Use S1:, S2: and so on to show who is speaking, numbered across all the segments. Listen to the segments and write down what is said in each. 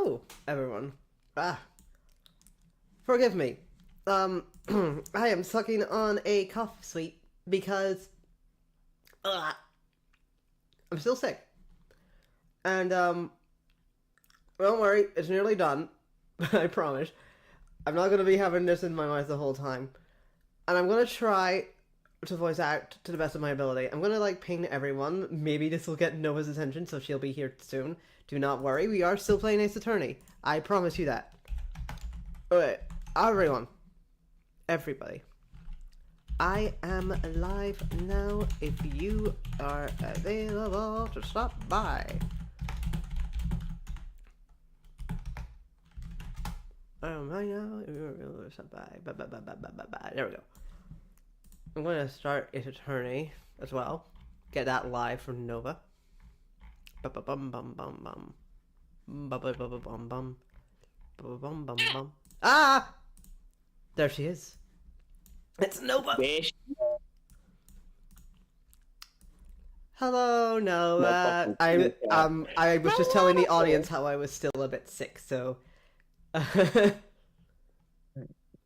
S1: Hello, everyone. Forgive me. I am sucking on a cough sweet because I'm still sick. And don't worry, it's nearly done. I promise. I'm not gonna be having this in my mouth the whole time. And I'm gonna try to voice act to the best of my ability. I'm gonna ping everyone. Maybe this will get Nova's attention, so she'll be here soon. Do not worry, we are still playing Ace Attorney. I promise you that. Alright, everyone. Everybody. I am live now if you are available to stop by. Right now, if you're available to stop by. There we go. I'm going to start Ace Attorney as well. Get that live from Nova. Ah! There she is. It's Nova. Hello, Nova. I was just telling the audience how I was still a bit sick, so.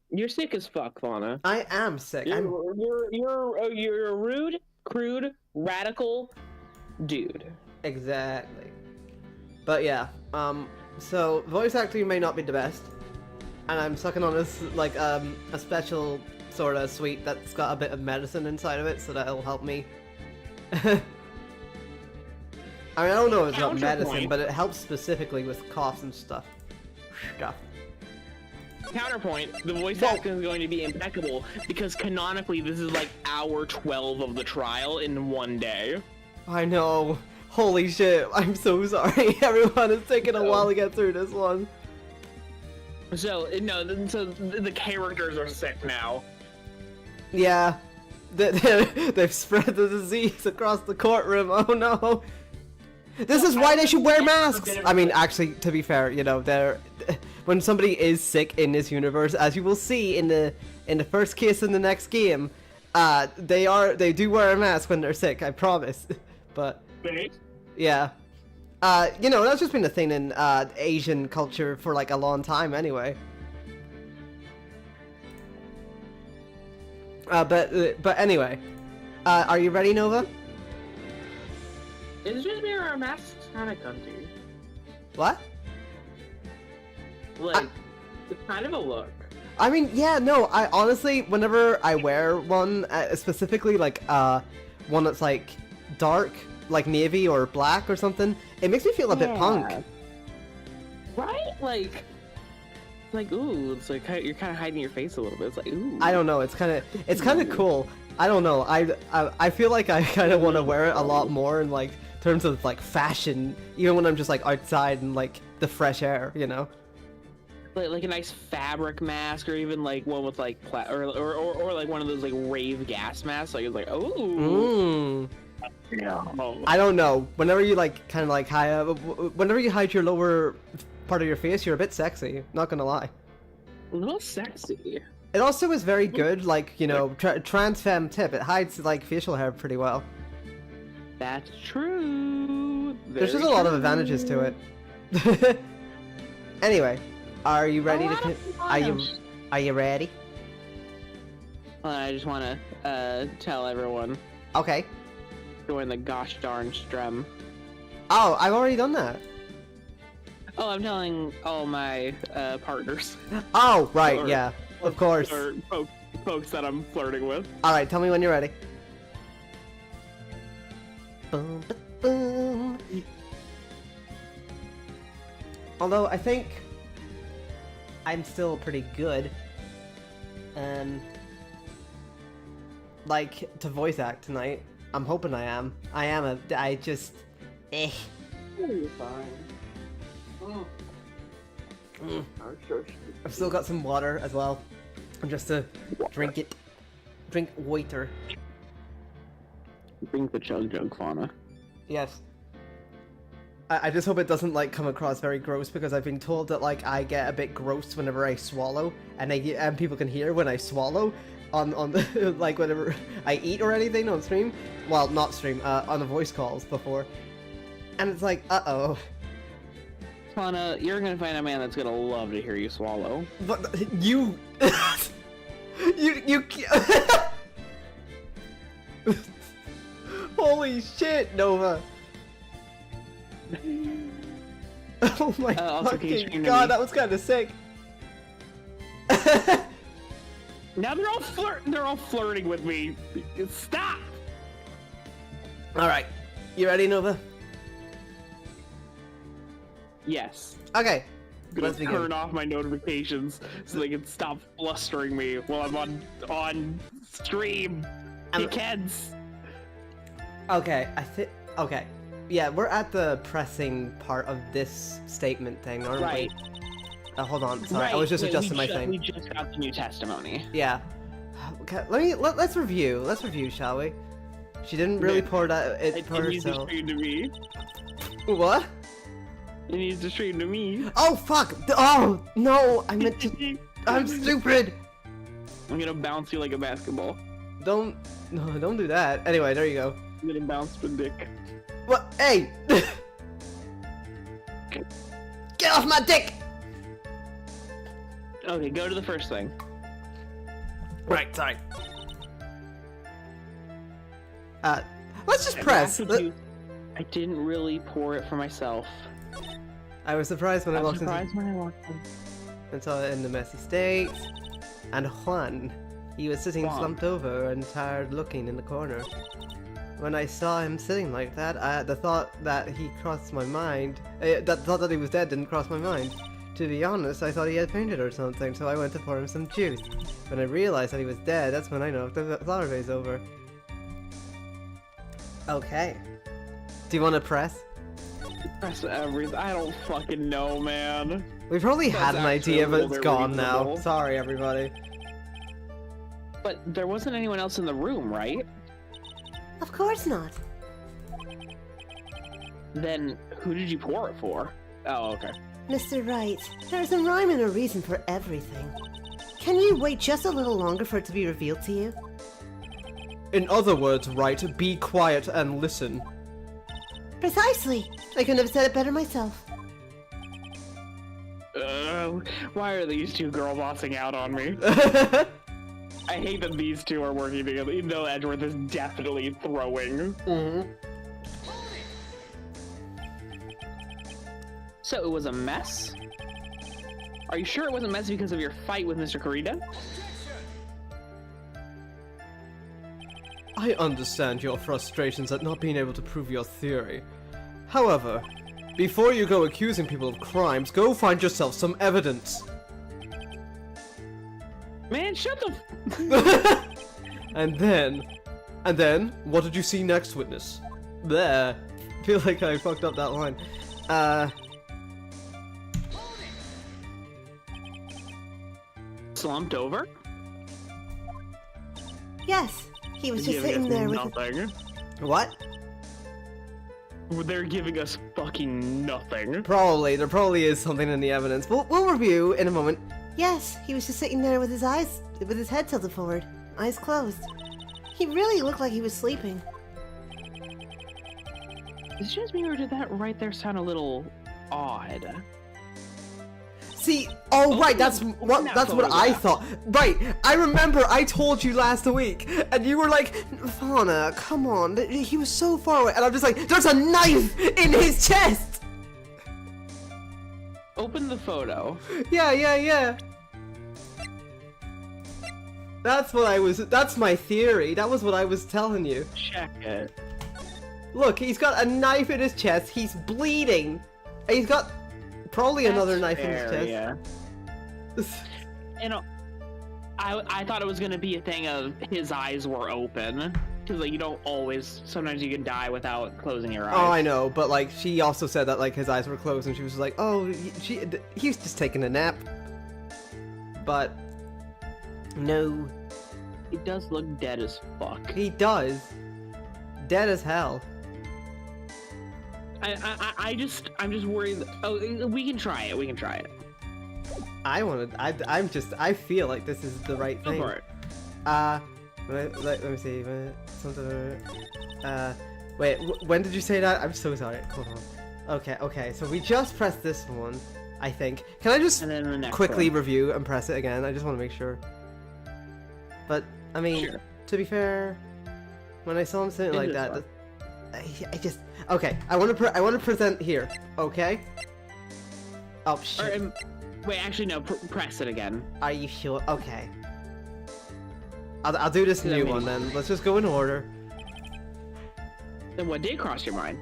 S2: You're sick as fuck, Fauna.
S1: I am sick.
S2: You're a rude, crude, radical dude.
S1: Exactly. But yeah, so voice acting may not be the best, and I'm sucking on this a special sort of sweet that's got a bit of medicine inside of it, so that'll help me. I don't know if it's not medicine, but it helps specifically with coughs and stuff.
S2: Counterpoint, the voice acting is going to be impeccable because canonically this is hour 12 of the trial in one day.
S1: I know. Holy shit, I'm so sorry. Everyone, it's taken a while to get through this one.
S2: So, no, so the characters are sick now.
S1: Yeah. They've spread the disease across the courtroom. Oh no. This is why they should wear masks! I mean, actually, to be fair, when somebody is sick in this universe, as you will see in the first case in the next game, they do wear a mask when they're sick, I promise. But yeah. That's just been a thing in Asian culture for a long time anyway. But anyway, are you ready, Nova?
S2: It's just me or our masks kind of cunty.
S1: What?
S2: It's kind of a look.
S1: I mean, yeah, no, I honestly, whenever I wear one, specifically one that's dark, like navy or black or something, it makes me feel a bit punk.
S2: Right? Ooh, it's you're kind of hiding your face a little bit. It's ooh.
S1: I don't know, it's kind of cool. I don't know, I feel like I kind of want to wear it a lot more in terms of fashion, even when I'm just outside and the fresh air,
S2: Like a nice fabric mask, or even one with or one of those rave gas masks. It's oh.
S1: Yeah. I don't know. Whenever you whenever you hide your lower part of your face, you're a bit sexy. Not gonna lie.
S2: A little sexy.
S1: It also is very good, trans femme tip. It hides facial hair pretty well.
S2: That's true.
S1: There's just a lot of advantages to it. Anyway, are you ready to? Are you ready?
S2: Well, I just want to tell everyone.
S1: Okay.
S2: Join the gosh darn Strem.
S1: Oh, I've already done that.
S2: Oh, I'm telling all my partners.
S1: Oh, right, yeah, of course.
S2: Or folks that I'm flirting with.
S1: All right, tell me when you're ready. Boom, boom. Although I think I'm still pretty good. To voice act tonight. I'm hoping I am. I just.
S2: You're fine.
S1: I've still got some water as well. Just to drink it. Drink water.
S2: Drink the chug, Fauna.
S1: Yes. I just hope it doesn't come across very gross, because I've been told that I get a bit gross whenever I swallow, and people can hear when I swallow on the whenever I eat or anything on stream. Well, not stream, on the voice calls before. And it's uh-oh.
S2: Fauna, you're gonna find a man that's gonna love to hear you swallow.
S1: But you... you... Holy shit, Nova! Oh my fucking god, that was kind of sick.
S2: Now they're all flirting with me. Stop!
S1: Alright, you ready, Nova?
S2: Yes.
S1: Okay,
S2: I'm gonna turn off my notifications so they can stop flustering me while I'm on stream. Dickheads.
S1: Okay, okay. Yeah, we're at the pressing part of this statement thing, aren't we? Hold on, sorry, I was just adjusting my thing.
S2: We just got the new testimony.
S1: Yeah. Okay, let's review. Let's review, shall we? She didn't really pour that for herself.
S2: It needs to stream to me.
S1: What?
S2: It needs to stream to me.
S1: Oh fuck! Oh no! I meant to. I'm stupid.
S2: I'm gonna bounce you like a basketball.
S1: Don't do that. Anyway, there you go.
S2: I'm gonna bounce the dick.
S1: What? Hey! Get off my dick!
S2: Okay, go to the first thing.
S1: Right, sorry. Let's just press.
S2: I didn't really pour it for myself.
S1: I was surprised when I walked in
S2: in.
S1: and saw it in the messy state. And Juan, he was sitting slumped over and tired looking in the corner. When I saw him sitting like that, the thought that he crossed my mind, that thought that he was dead didn't cross my mind. To be honest, I thought he had fainted or something, so I went to pour him some juice. When I realized that he was dead, that's when I knocked the flower vase over. Okay. Do you want to press?
S2: Press everything. I don't fucking know, man.
S1: We probably had an idea, but it's gone now.
S2: reasonable.
S1: Sorry, everybody.
S2: But there wasn't anyone else in the room, right?
S3: Of course not.
S2: Then who did you pour it for? Oh, okay.
S3: Mr. Wright, there's a rhyme and a reason for everything. Can you wait just a little longer for it to be revealed to you?
S1: In other words, Wright, be quiet and listen.
S3: Precisely. I couldn't have said it better myself.
S2: Why are these two girl bossing out on me? I hate that these two are working together, even though Edgeworth is definitely throwing.
S1: Mm-hmm.
S2: So it was a mess? Are you sure it wasn't messy because of your fight with Mr. Corrida?
S1: I understand your frustrations at not being able to prove your theory. However, before you go accusing people of crimes, go find yourself some evidence.
S2: Man, shut the
S1: And then, what did you see next, witness? There. I feel like I fucked up that line.
S2: Slumped over?
S3: Yes, he was just sitting there with
S2: nothing.
S1: What?
S2: They're giving us fucking nothing.
S1: Probably. There probably is something in the evidence. We'll review in a moment.
S3: Yes, he was just sitting there with his head tilted forward, eyes closed. He really looked like he was sleeping.
S2: Is it just me, or did that right there sound a little odd?
S1: See, right, that's what I thought. Right, I remember I told you last week, and you were like, Fauna, come on, he was so far away, and I'm just like, there's a knife in his chest!
S2: Open the photo.
S1: Yeah. That's my theory, that was what I was telling you.
S2: Check it.
S1: Look, he's got a knife in his chest, he's bleeding, and he's got probably another knife in his chest.
S2: Yeah. You know, I thought it was gonna be a thing of his eyes were open, because like you don't always. Sometimes you can die without closing your eyes.
S1: Oh, I know, but like she also said that like his eyes were closed, and she was like, "Oh, he was just taking a nap." But no,
S2: he does look dead as fuck.
S1: He does, dead as hell.
S2: I'm just worried. Oh, we can try it. We can try it.
S1: I feel like this is the right thing.
S2: Go for it.
S1: Let me see. Wait, when did you say that? I'm so sorry. Hold on. Okay, so we just pressed this one, I think. Can I just
S2: And then the next
S1: quickly
S2: one.
S1: review and press it again? I just want to make sure. But, I mean,
S2: Sure.
S1: to be fair, when I saw him sitting
S2: It
S1: like
S2: is
S1: that,
S2: fun.
S1: I just... Okay, I want to present here, okay? Oh,
S2: Or,
S1: shit.
S2: wait, actually, no. Press it again.
S1: Are you sure? Okay. I'll do this
S2: Yeah,
S1: new
S2: maybe.
S1: one then. Let's just go in order.
S2: Then what did cross your mind?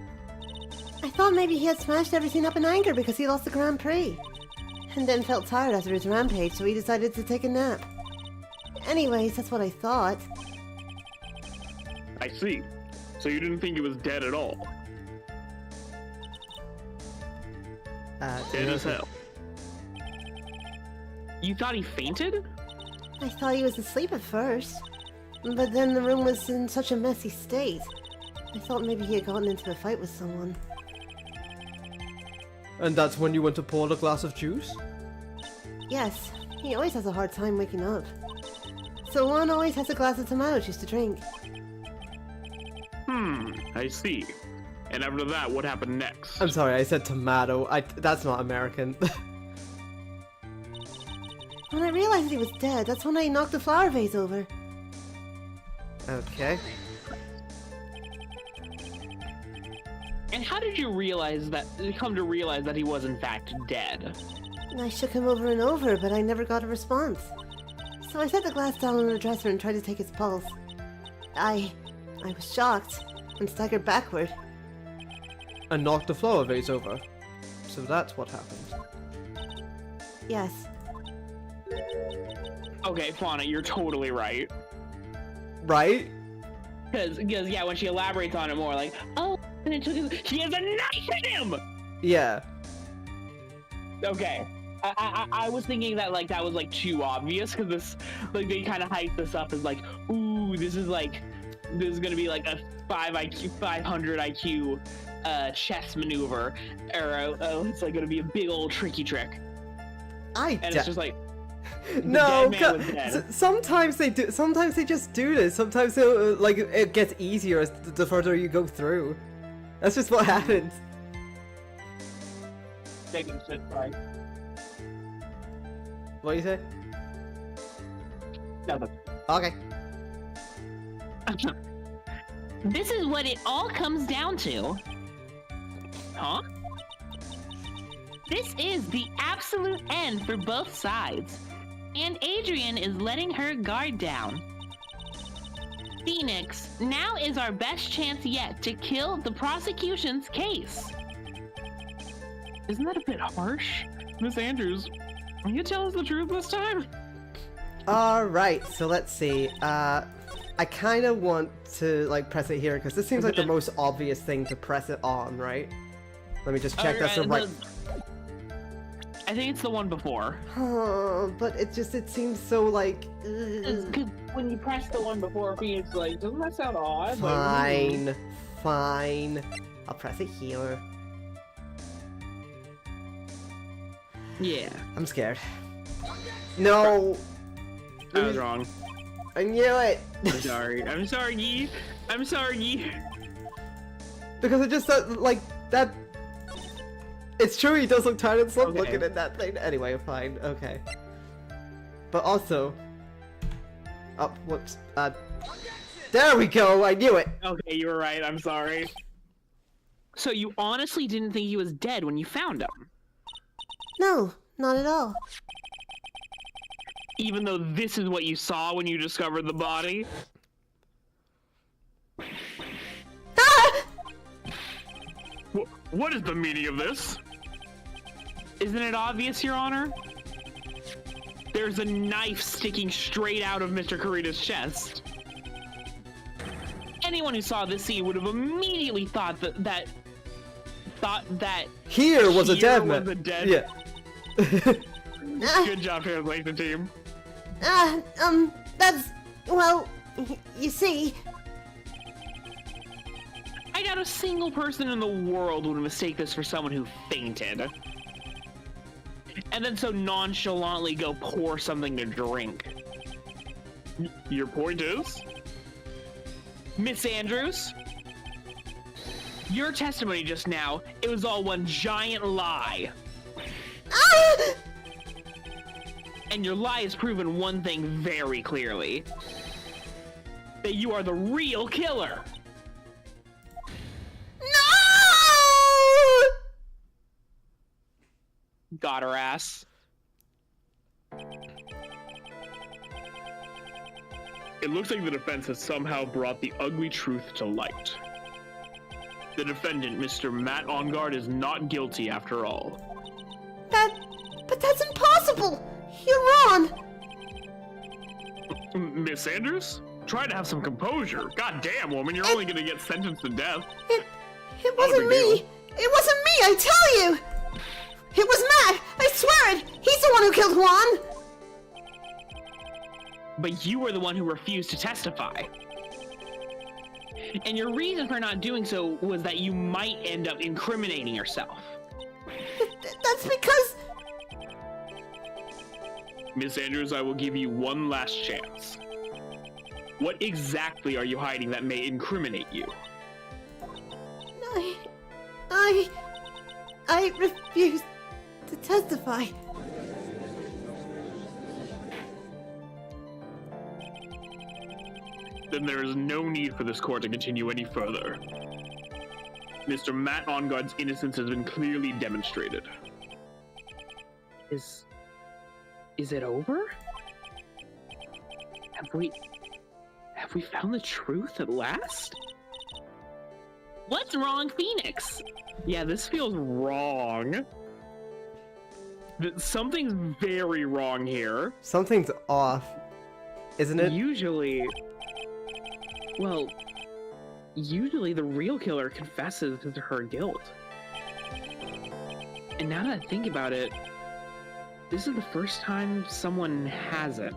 S3: I thought maybe he had smashed everything up in anger because he lost the Grand Prix. And then felt tired after his rampage, so he decided to take a nap. Anyways, that's what I thought.
S4: I see. So you didn't think he was dead at all? Dead as hell.
S2: You thought he fainted?
S3: I thought he was asleep at first. But then the room was in such a messy state. I thought maybe he had gotten into a fight with someone.
S1: And that's when you went to pour a glass of juice?
S3: Yes, he always has a hard time waking up. So one always has a glass of tomato juice to drink.
S4: I see. And after that, what happened next?
S1: I'm sorry, I said tomato. That's not American.
S3: When I realized he was dead, that's when I knocked the flower vase over.
S1: Okay.
S2: And how did you come to realize that he was in fact dead?
S3: I shook him over and over, but I never got a response. So I set the glass down on the dresser and tried to take his pulse. I was shocked and staggered backward.
S1: And knocked the flower vase over. So that's what happened.
S3: Yes.
S2: Okay, Fauna, you're totally right.
S1: Right?
S2: Because yeah, when she elaborates on it more, like, oh, and it took his, she has a knife in him.
S1: Yeah.
S2: Okay, I was thinking that like that was like too obvious because this like they kind of hype this up as like, ooh, this is gonna be like a 500 IQ chess maneuver, or it's like gonna be a big old tricky trick, and it's just like.
S1: No,
S2: dead man was dead.
S1: sometimes they do. Sometimes they just do this. Sometimes like it gets easier as the further you go through. That's just what happens.
S2: Taking shit, right?
S1: What do you say?
S2: Nothing.
S1: Okay.
S5: This is what it all comes down to.
S2: Huh?
S5: This is the absolute end for both sides. And Adrian is letting her guard down. Phoenix, now is our best chance yet to kill the prosecution's case.
S2: Isn't that a bit harsh, Miss Andrews? Will you tell us the truth this time?
S1: All right. So let's see. I kind of want to like press it here because this seems like the most obvious thing to press it on, right? Let me just check that's the right.
S2: I think it's the one before.
S1: Oh, but it seems so like.
S2: Because when you press the one before, Phoenix, like, doesn't that sound odd?
S1: Fine, fine. I'll press it here.
S2: Yeah,
S1: I'm scared. No,
S2: I was wrong.
S1: I knew it.
S2: I'm sorry. I'm sorry. I'm sorry.
S1: Because it just like that. It's true. He does look tired and slumped
S2: Okay.
S1: looking at that thing. Anyway, fine. Okay. But also. Oh, whoops. There we go. I knew it.
S2: Okay, you were right. I'm sorry. So you honestly didn't think he was dead when you found him?
S3: No, not at all.
S2: Even though this is what you saw when you discovered the body?
S3: Ah!
S4: What is the meaning of this?
S2: Isn't it obvious, Your Honor? There's a knife sticking straight out of Mr. Kurita's chest. Anyone who saw this scene would have immediately thought that
S1: Here was a
S2: Here
S1: dead
S2: was
S1: man.
S2: a dead-
S1: Yeah.
S4: Good job, translation team.
S3: That's... well, you see...
S2: I doubt a single person in the world would mistake this for someone who fainted. And then so nonchalantly go pour something to drink.
S4: Your point is?
S2: Miss Andrews? Your testimony just now, it was all one giant lie.
S3: Ah!
S2: And your lie has proven one thing very clearly. That you are the real killer.
S3: No!
S2: Got her ass.
S4: It looks like the defense has somehow brought the ugly truth to light. The defendant, Mr. Matt Onguard, is not guilty after all.
S3: But that's impossible! You're wrong!
S4: Miss Andrews? Try to have some composure. God damn, woman, you're only gonna get sentenced to death.
S3: It wasn't me!
S4: deal.
S3: It wasn't me, I tell you! It was Matt! I swear it! He's the one who killed Juan!
S2: But you were the one who refused to testify. And your reason for not doing so was that you might end up incriminating yourself.
S3: That's because...
S4: Miss Andrews, I will give you one last chance. What exactly are you hiding that may incriminate you?
S3: I refuse to testify.
S4: Then there is no need for this court to continue any further. Mr. Matt Onguard's innocence has been clearly demonstrated.
S2: Is it over? Have we found the truth at last? What's wrong, Phoenix? Yeah, this feels wrong. Something's very wrong here.
S1: Something's off, isn't it?
S2: Usually the real killer confesses to her guilt. And now that I think about it, this is the first time someone hasn't.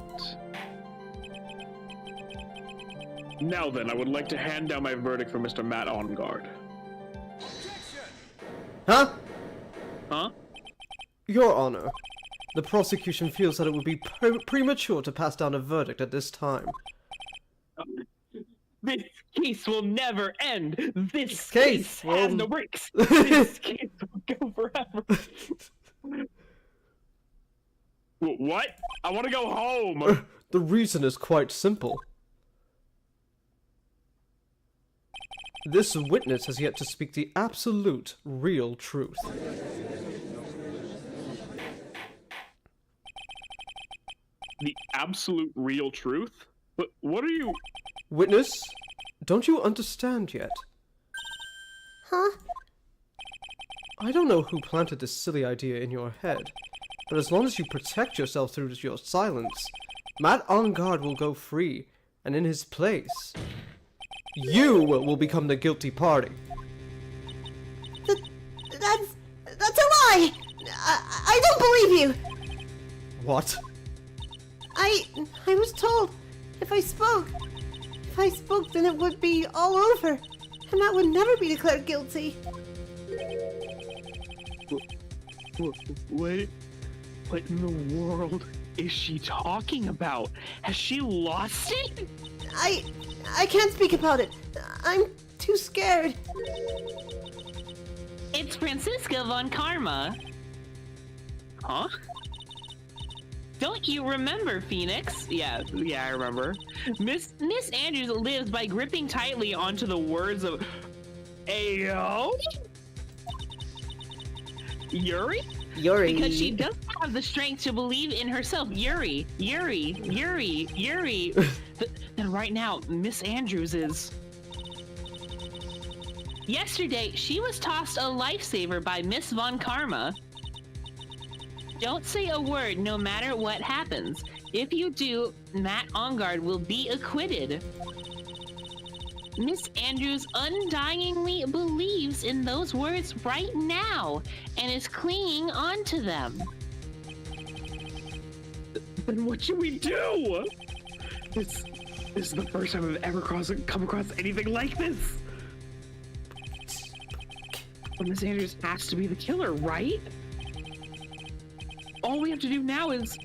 S4: Now then, I would like to hand down my verdict for Mr. Matt Onguard.
S1: Huh?
S2: Huh?
S1: Your Honor, the prosecution feels that it would be premature to pass down a verdict at this time.
S2: This case will never end. This
S1: Case
S2: case
S1: will-
S2: has no breaks. This case will go forever.
S4: What? I want to go home!
S1: The reason is quite simple. This witness has yet to speak the absolute, real truth.
S4: The absolute real truth? What are you...
S1: Witness, don't you understand yet?
S3: Huh?
S1: I don't know who planted this silly idea in your head, but as long as you protect yourself through your silence, Matt Onguard will go free, and in his place, you will become the guilty party.
S3: That's a lie! I don't believe you!
S1: What?
S3: I was told if I spoke then it would be all over, and Matt would never be declared guilty.
S2: What in the world is she talking about? Has she lost it?
S3: I can't speak about it. I'm too scared.
S5: It's Francisca von Karma.
S2: Huh?
S5: Don't you remember, Phoenix?
S2: Yeah, I remember.
S5: Miss Andrews lives by gripping tightly
S2: Onto the words of Ayo? Yuri?
S1: Yuri.
S5: because she doesn't have the strength to believe in herself. Yuri. Then right now, Miss Andrews is... Yesterday, she was tossed a lifesaver by Miss Von Karma. Don't say a word no matter what happens. If you do, Matt Onguard will be acquitted. Miss Andrews undyingly believes in those words right now and is clinging onto them.
S2: Then what should we do? This is the first time I've ever come across anything like this. But Miss Andrews has to be the killer, right? All we have to do now is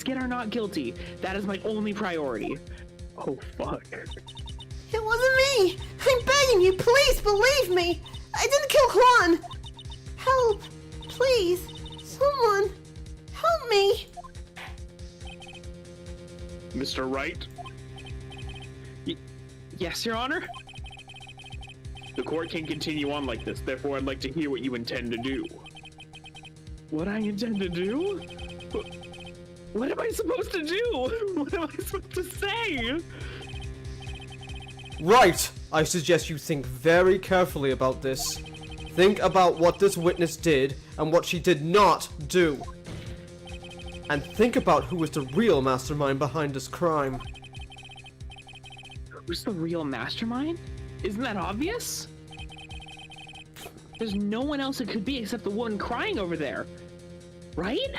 S2: get her not guilty. That is my only priority. Oh, fuck.
S3: It wasn't me! I'm begging you, please believe me! kill Quan! Help! Please! Someone! Help me!
S4: Mr. Wright,
S2: Yes, Your Honor?
S4: the court can't continue on like this, therefore I'd like to hear what you intend to do.
S2: What I intend to do? What am I supposed to do? What am I supposed to say?
S1: Right! I suggest you think very carefully about this. Think about what this witness did and what she did not do. And think about who was the real mastermind behind this crime.
S2: Who's the real mastermind? Isn't that obvious? There's no one else it could be except the woman crying over there. Right?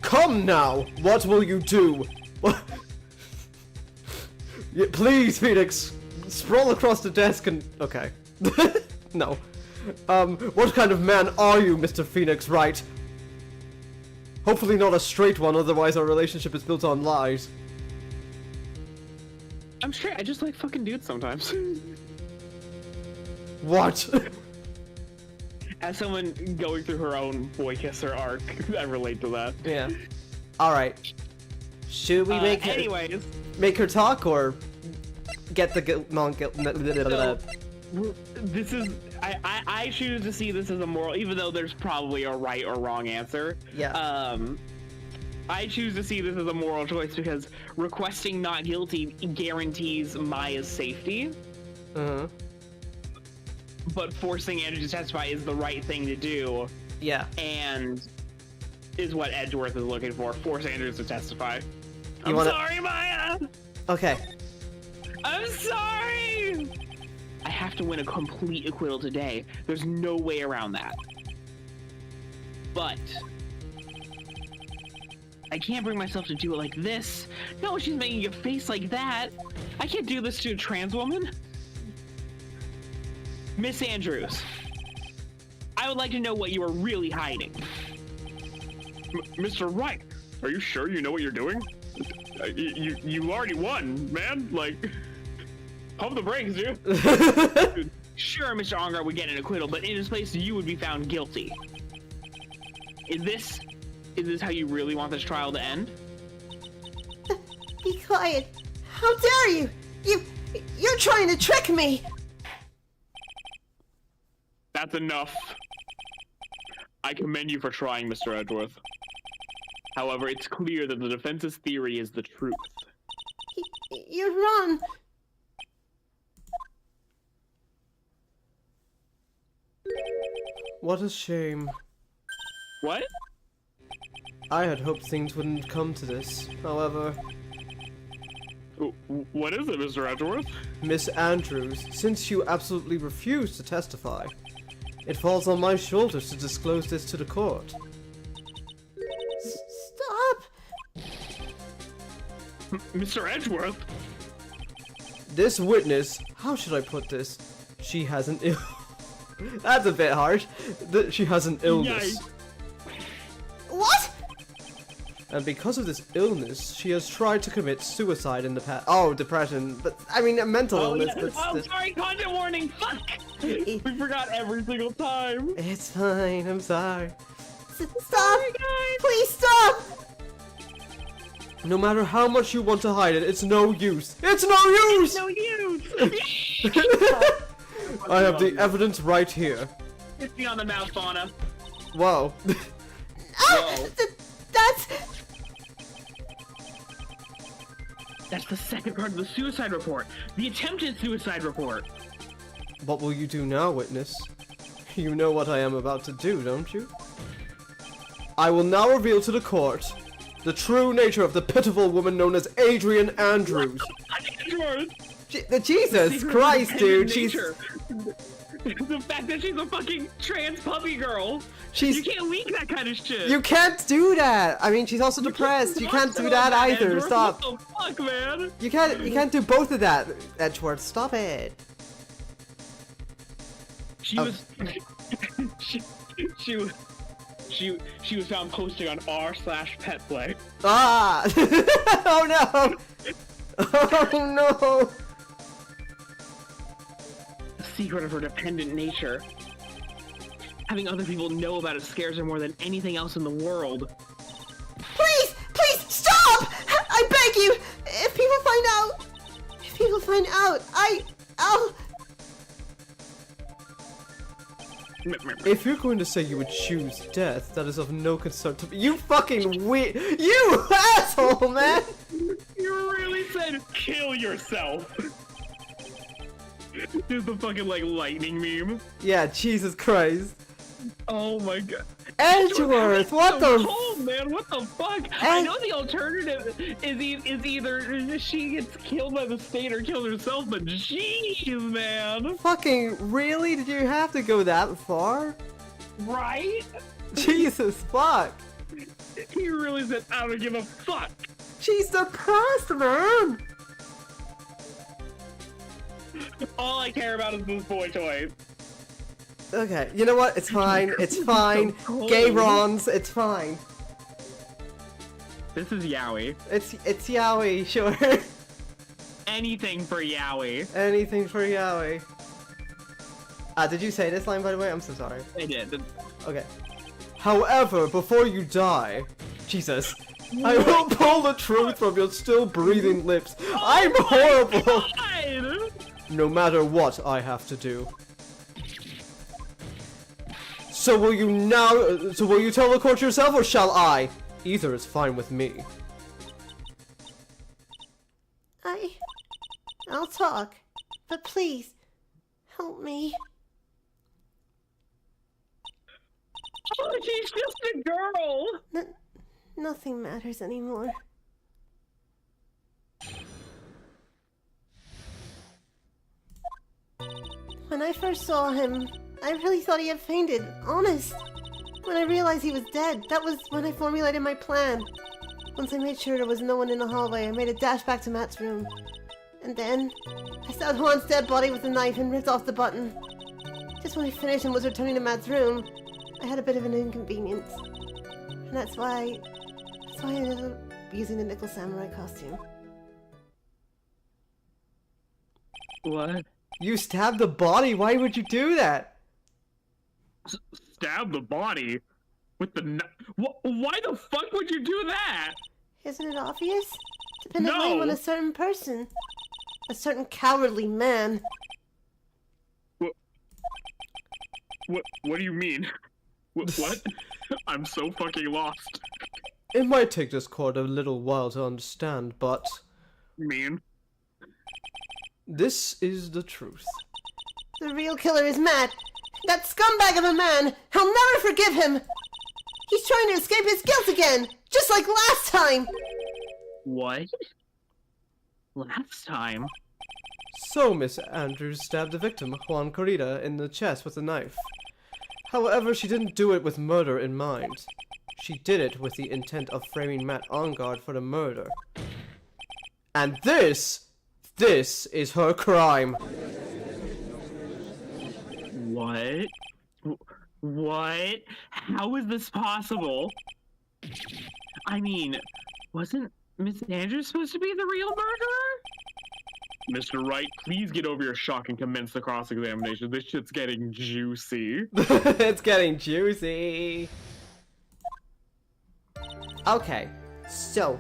S1: Come now! What will you do? Yeah, please, Phoenix! Sprawl across the desk and... Okay. No. What kind of man are you, Mr. Phoenix Wright? Hopefully not a straight one, otherwise our relationship is built on lies.
S2: I'm straight. I just like fucking dudes sometimes.
S1: What?
S2: As someone going through her own boy kisser arc, I relate to that.
S1: Yeah. Alright. Should we make her talk, or get the non-guilt...
S2: So, this is... I choose to see this as a moral, even though there's probably a right or wrong answer.
S1: Yeah.
S2: I choose to see this as a moral choice because requesting not guilty guarantees Maya's safety.
S1: Uh-huh.
S2: But forcing Andrew to testify is the right thing to do.
S1: Yeah.
S2: And is what Edgeworth is looking for. Force Andrew to testify. I'm
S1: wanna...
S2: sorry, Maya!
S1: Okay.
S2: I'm sorry! I have to win a complete acquittal today. There's no way around that. But I can't bring myself to do it like this. No, she's making a face like that. I can't do this to a trans woman. Miss Andrews, I would like to know what you are really hiding.
S4: Mr. Wright, are you sure you know what you're doing? You already won, man. Like, pump the brakes, dude.
S2: Sure, Mr. Ongar would get an acquittal, but in his place, you would be found guilty. Is this how you really want this trial to end?
S3: Be quiet! How dare you! You're trying to trick me!
S4: That's enough. I commend you for trying, Mr. Edgeworth. However, it's clear that the defense's theory is the truth.
S3: You're wrong.
S1: What a shame.
S2: What?
S1: I had hoped things wouldn't come to this. However...
S4: What is it, Mr. Edgeworth?
S1: Miss Andrews, since you absolutely refuse to testify, it falls on my shoulders to disclose this to the court.
S3: Stop!
S4: Mr. Edgeworth?
S1: This witness, how should I put this? She has an ill... That's a bit harsh. She has an illness.
S4: Yikes.
S3: What?
S1: And because of this illness, she has tried to commit suicide in the past. Oh, depression. But, I mean, a mental illness.
S2: Yeah. Oh, sorry, content warning! Fuck! We forgot every single time.
S1: It's fine, I'm sorry.
S3: Stop! Please stop!
S1: No matter how much you want to hide it, it's no use. It's no use!
S2: No use!
S1: I have the evidence right here.
S2: Hit me on the mouth, Fauna.
S1: Whoa.
S2: Whoa. That's the second part of the suicide report. The attempted suicide report.
S1: What will you do now, witness? You know what I am about to do, don't you? I will now reveal to the court the true nature of the pitiful woman known as Adrian Andrews. Jesus Christ, dude, she's...
S2: The fact that she's a fucking trans puppy girl. You can't leak that kind of shit.
S1: You can't do that. I mean, she's also depressed. You can't do that either. Stop.
S2: What the fuck, man?
S1: You can't do both of that, Edgeworth. Stop it.
S2: She was she was found posting on r/petplay.
S1: Ah! Oh no! Oh no!
S2: secret of her dependent nature. Having other people know about it scares her more than anything else in the world.
S3: Please! Please! Stop! I beg you! If people find out... If people find out, I'll...
S1: If you're going to say you would choose death, that is of no concern to me. You fucking you asshole, man!
S4: You really said kill yourself. Here's the fucking like lightning meme.
S1: Yeah, Jesus Christ.
S4: Oh my god.
S1: Edgeworth, what the
S4: cold, man? What the fuck? I know the alternative is either she gets killed by the state or killed herself, but jeez, man.
S1: fucking really? Did you have to go that far?
S4: Right?
S1: Jesus fuck.
S4: He really said, I don't give a fuck.
S1: She's depressed, man.
S4: All I care about is this boy toy.
S1: Okay, you know what? It's fine. It's fine.
S4: cold.
S1: Gay Rons, it's fine.
S4: This is Yowie.
S1: It's Yaoi, sure.
S4: Anything for Yowie.
S1: Anything for Yaoi. Did you say this line, by the way? I'm so sorry.
S4: I did.
S1: Okay. However, before you die, Jesus, I will pull the truth from your still breathing lips. I'm horrible.
S4: God.
S1: No matter what I have to do. So will you now? So will you tell the court yourself, or shall I? Either is fine with me.
S3: I'll talk. But please, help me.
S4: Oh, she's just a girl.
S3: Nothing matters anymore. When I first saw him, I really thought he had fainted, honest. When I realized he was dead, that was when I formulated my plan. Once I made sure there was no one in the hallway, I made a dash back to Matt's room. And then, I stabbed Juan's dead body with a knife and ripped off the button. Just when I finished and was returning to Matt's room, I had a bit of an inconvenience. And that's why I ended up using the Nickel Samurai costume.
S4: What?
S1: You stabbed the body? Why would you do that?
S4: Stab the body? With the why the fuck would you do that?
S3: Isn't it obvious? To pin the
S4: No.
S3: blame on a certain person. A certain cowardly man.
S4: What do you mean? What? I'm so fucking lost.
S1: It might take this court a little while to understand, but
S4: Mean?
S1: this is the truth.
S3: The real killer is Matt. That scumbag of a man. I'll never forgive him. He's trying to escape his guilt again, just like last time.
S4: What? Last time?
S1: So, Miss Andrews stabbed the victim, Juan Corrida, in the chest with a knife. However, she didn't do it with murder in mind. She did it with the intent of framing Matt on guard for the murder. And this is her crime.
S4: What? What? How is this possible? I mean, wasn't Miss Andrews supposed to be the real murderer? Mr. Wright, please get over your shock and commence the cross-examination. This shit's getting juicy.
S1: It's getting juicy. Okay, so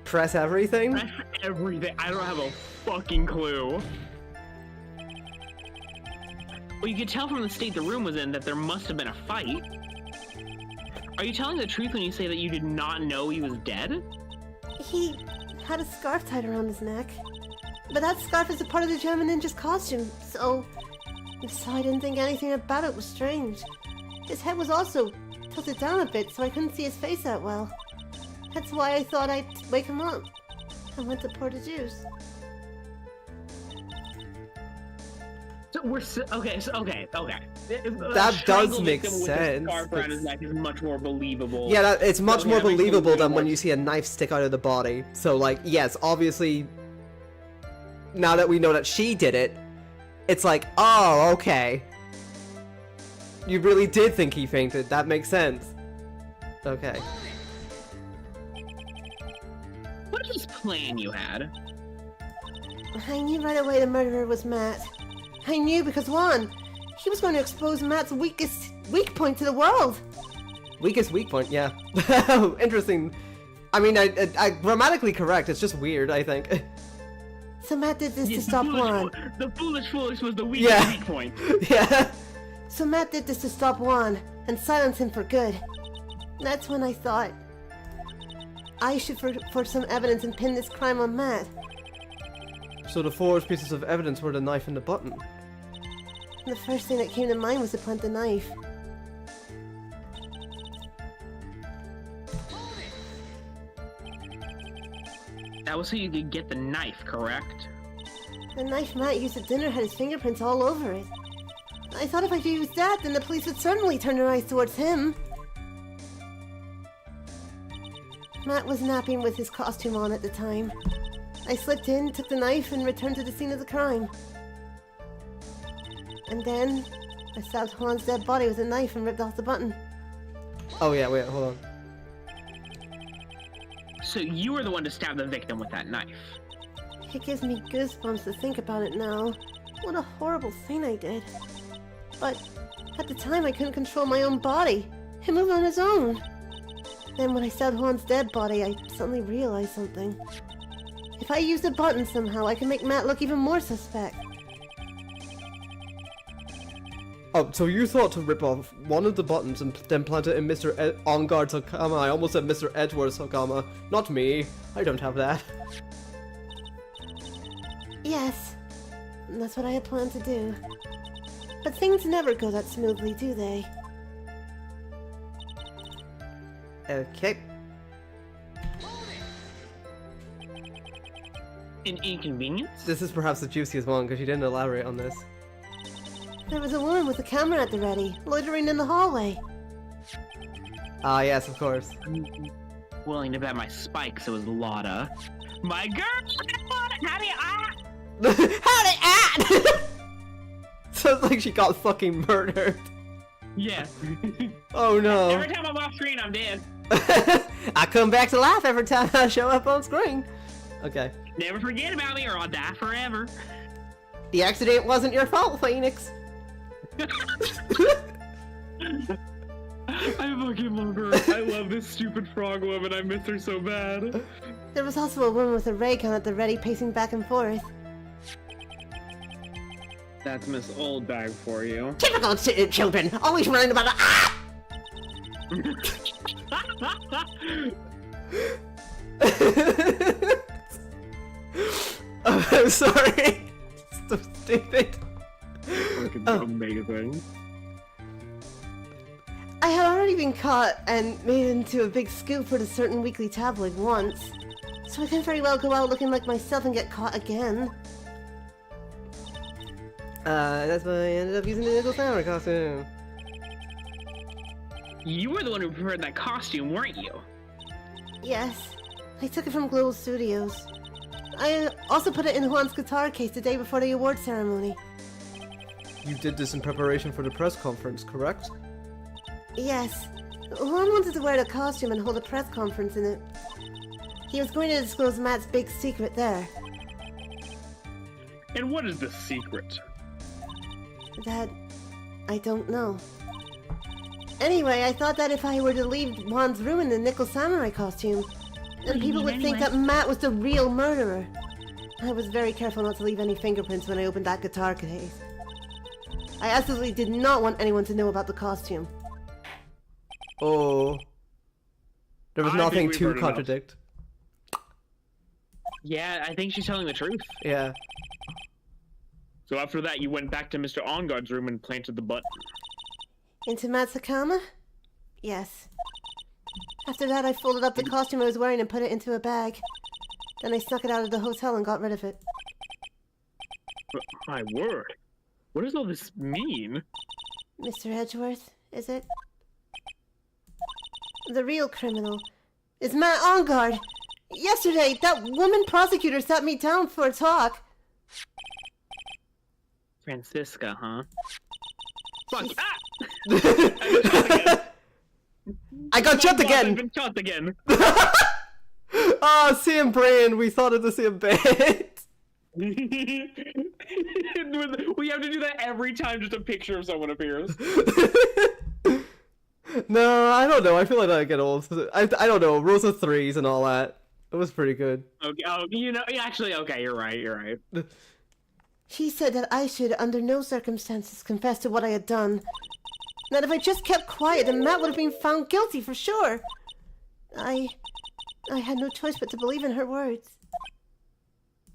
S1: press everything.
S4: Press everything. I don't have a fucking clue.
S2: Well, you could tell from the state the room was in that there must have been a fight. Are you telling the truth when you say that you did not know he was dead?
S3: He had a scarf tied around his neck. But that scarf is a part of the German ninja's costume, so I didn't think anything about it was strange. His head was also tilted down a bit, so I couldn't see his face that well. That's why I thought I'd wake him up. I went to pour the juice.
S2: So we're okay.
S1: That does make sense.
S2: Scarf around his neck is much more believable.
S1: Yeah, it's much
S2: So
S1: more
S2: having
S1: believable
S2: something
S1: than when
S2: more-
S1: you see a knife stick out of the body. So, like, yes, obviously, now that we know that she did it, it's like, oh, okay. You really did think he fainted. That makes sense. Okay.
S2: What is this plan you had?
S3: I knew right away the murderer was Matt. I knew because Juan, he was going to expose Matt's weak point to the world.
S1: Weakest weak point, yeah. Interesting. I mean, I grammatically correct. It's just weird, I think.
S3: So Matt did this
S4: Yes,
S3: to stop Juan.
S4: The foolish was the weak
S1: Yeah.
S4: weak point.
S1: Yeah.
S3: So Matt did this to stop Juan and silence him for good. That's when I thought I should for some evidence and pin this crime on Matt.
S1: So the four pieces of evidence were the knife and the button.
S3: And the first thing that came to mind was to plant the knife.
S4: That was so you could get the knife, correct?
S3: The knife Matt used at dinner had his fingerprints all over it. I thought if I used that, then the police would certainly turn their eyes towards him. Matt was napping with his costume on at the time. I slipped in, took the knife, and returned to the scene of the crime. And then, I stabbed Juan's dead body with a knife and ripped off the button.
S1: Oh yeah, wait, hold on.
S4: So you were the one to stab the victim with that knife.
S3: It gives me goosebumps to think about it now. What a horrible thing I did. But at the time I couldn't control my own body. It moved on its own. Then when I stabbed Juan's dead body, I suddenly realized something. If I used a button somehow, I could make Matt look even more suspect.
S1: Oh, so you thought to rip off one of the buttons and then plant it in Mr. On Guard's Hakama. I almost said Mr. Edward's Hakama. Not me. I don't have that.
S3: Yes, that's what I had planned to do. But things never go that smoothly, do they?
S1: Okay.
S4: An inconvenience?
S1: This is perhaps the juiciest one because you didn't elaborate on this.
S3: There was a woman with a camera at the ready, loitering in the hallway.
S1: Ah, yes, of course.
S4: I'm willing to bet my spikes it was Lotta. My girl! How do you
S1: Howdy, at! Sounds like she got fucking murdered.
S4: Yeah.
S1: Oh no.
S4: Every time I'm off screen, I'm dead.
S1: I come back to life every time I show up on screen. Okay.
S4: Never forget about me or I'll die forever.
S1: The accident wasn't your fault, Phoenix.
S4: I fucking love her. I love this stupid frog woman. I miss her so bad.
S3: There was also a woman with a ray gun at the ready, pacing back and forth.
S4: That's Miss Oldbag for you.
S1: Typical children, always running about a Oh, I'm sorry. So stupid.
S4: Fucking
S1: Oh.
S4: amazing.
S3: I had already been caught and made into a big scoop for the certain weekly tabloid once, so I couldn't very well go out looking like myself and get caught again.
S1: That's why I ended up using the Nickel Samurai costume.
S4: You were the one who prepared that costume, weren't you?
S3: Yes, I took it from Global Studios. I also put it in Juan's guitar case the day before the award ceremony.
S1: You did this in preparation for the press conference, correct?
S3: Yes, Juan wanted to wear the costume and hold a press conference in it. He was going to disclose Matt's big secret there.
S4: And what is the secret?
S3: That I don't know. Anyway, I thought that if I were to leave Juan's room in the Nickel Samurai costume, then people would think that Matt was the real murderer. I was very careful not to leave any fingerprints when I opened that guitar case. I absolutely did not want anyone to know about the costume.
S1: Oh. There was
S4: I think
S1: nothing
S4: we've
S1: to
S4: heard enough.
S1: contradict.
S4: Yeah, I think she's telling the truth.
S1: Yeah.
S4: So after that, you went back to Mr. OnGuard's room and planted the button.
S3: Into Matt's Hakama? Yes. After that, I folded up the costume I was wearing and put it into a bag. Then I snuck it out of the hotel and got rid of it.
S4: But my word. What does all this mean?
S3: Mr. Edgeworth, is it? The real criminal is Matt OnGuard. Yesterday, that woman prosecutor sat me down for a talk.
S4: Francisca, huh? Fuck!
S3: She's-
S4: Ah!
S1: I got shot
S4: I've
S1: again!
S4: been shot again!
S1: Oh, same brain, we thought of the same bit.
S4: We have to do that every time just a picture of someone appears.
S1: No, I don't know. I feel like I get old. I don't know. Rules of threes and all that. It was pretty good.
S4: Okay, oh, you know, actually, okay, you're right.
S3: She said that I should, under no circumstances, confess to what I had done. That if I just kept quiet, then Matt would have been found guilty for sure. I had no choice but to believe in her words.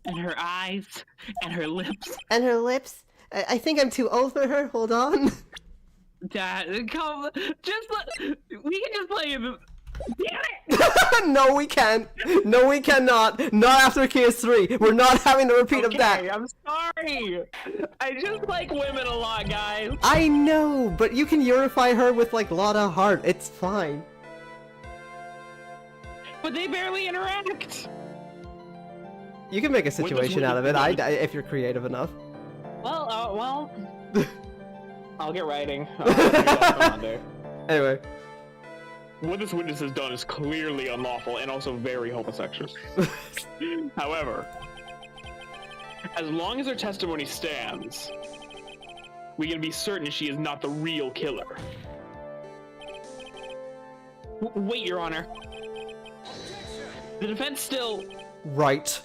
S4: And her eyes, and her lips.
S3: And her lips.
S1: I think I'm too old for her. Hold on.
S4: Dad, come, we can just play the. Damn it!
S1: No, we can't. No, we cannot. Not after Case 3. We're not having a repeat of that.
S4: I'm sorry. I just like women a lot, guys.
S1: I know, but you can unify her with like Lotta Hart. It's fine.
S4: But they barely interact.
S1: You can make a situation out of it. If you're creative enough.
S4: Well, I'll get writing. I'll get
S1: Anyway.
S4: What this witness has done is clearly unlawful and also very homosexual. However, as long as her testimony stands, we can be certain she is not the real killer. Wait, Your Honor. The defense still...
S1: Right.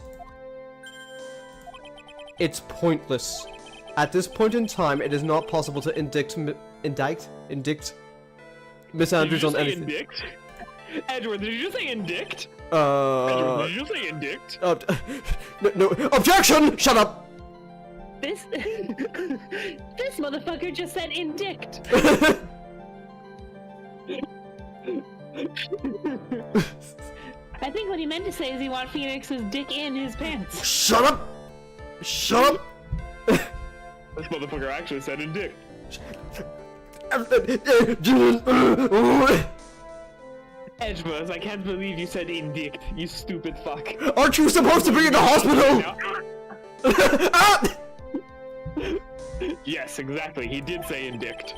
S1: It's pointless. At this point in time, it is not possible to indict Miss Andrews on anything.
S4: Indict? Edward, did you just say indict?
S1: Edward,
S4: did you just say indict?
S1: No, objection! Shut up!
S5: This this motherfucker just said indict. I think what he meant to say is he wants Phoenix's dick in his pants.
S1: Shut up! Shut up!
S4: This motherfucker actually said indict. Edgeworth, I can't believe you said indict, you stupid fuck.
S1: Aren't you supposed to be in the hospital? Ah!
S4: Yes, exactly, he did say indict.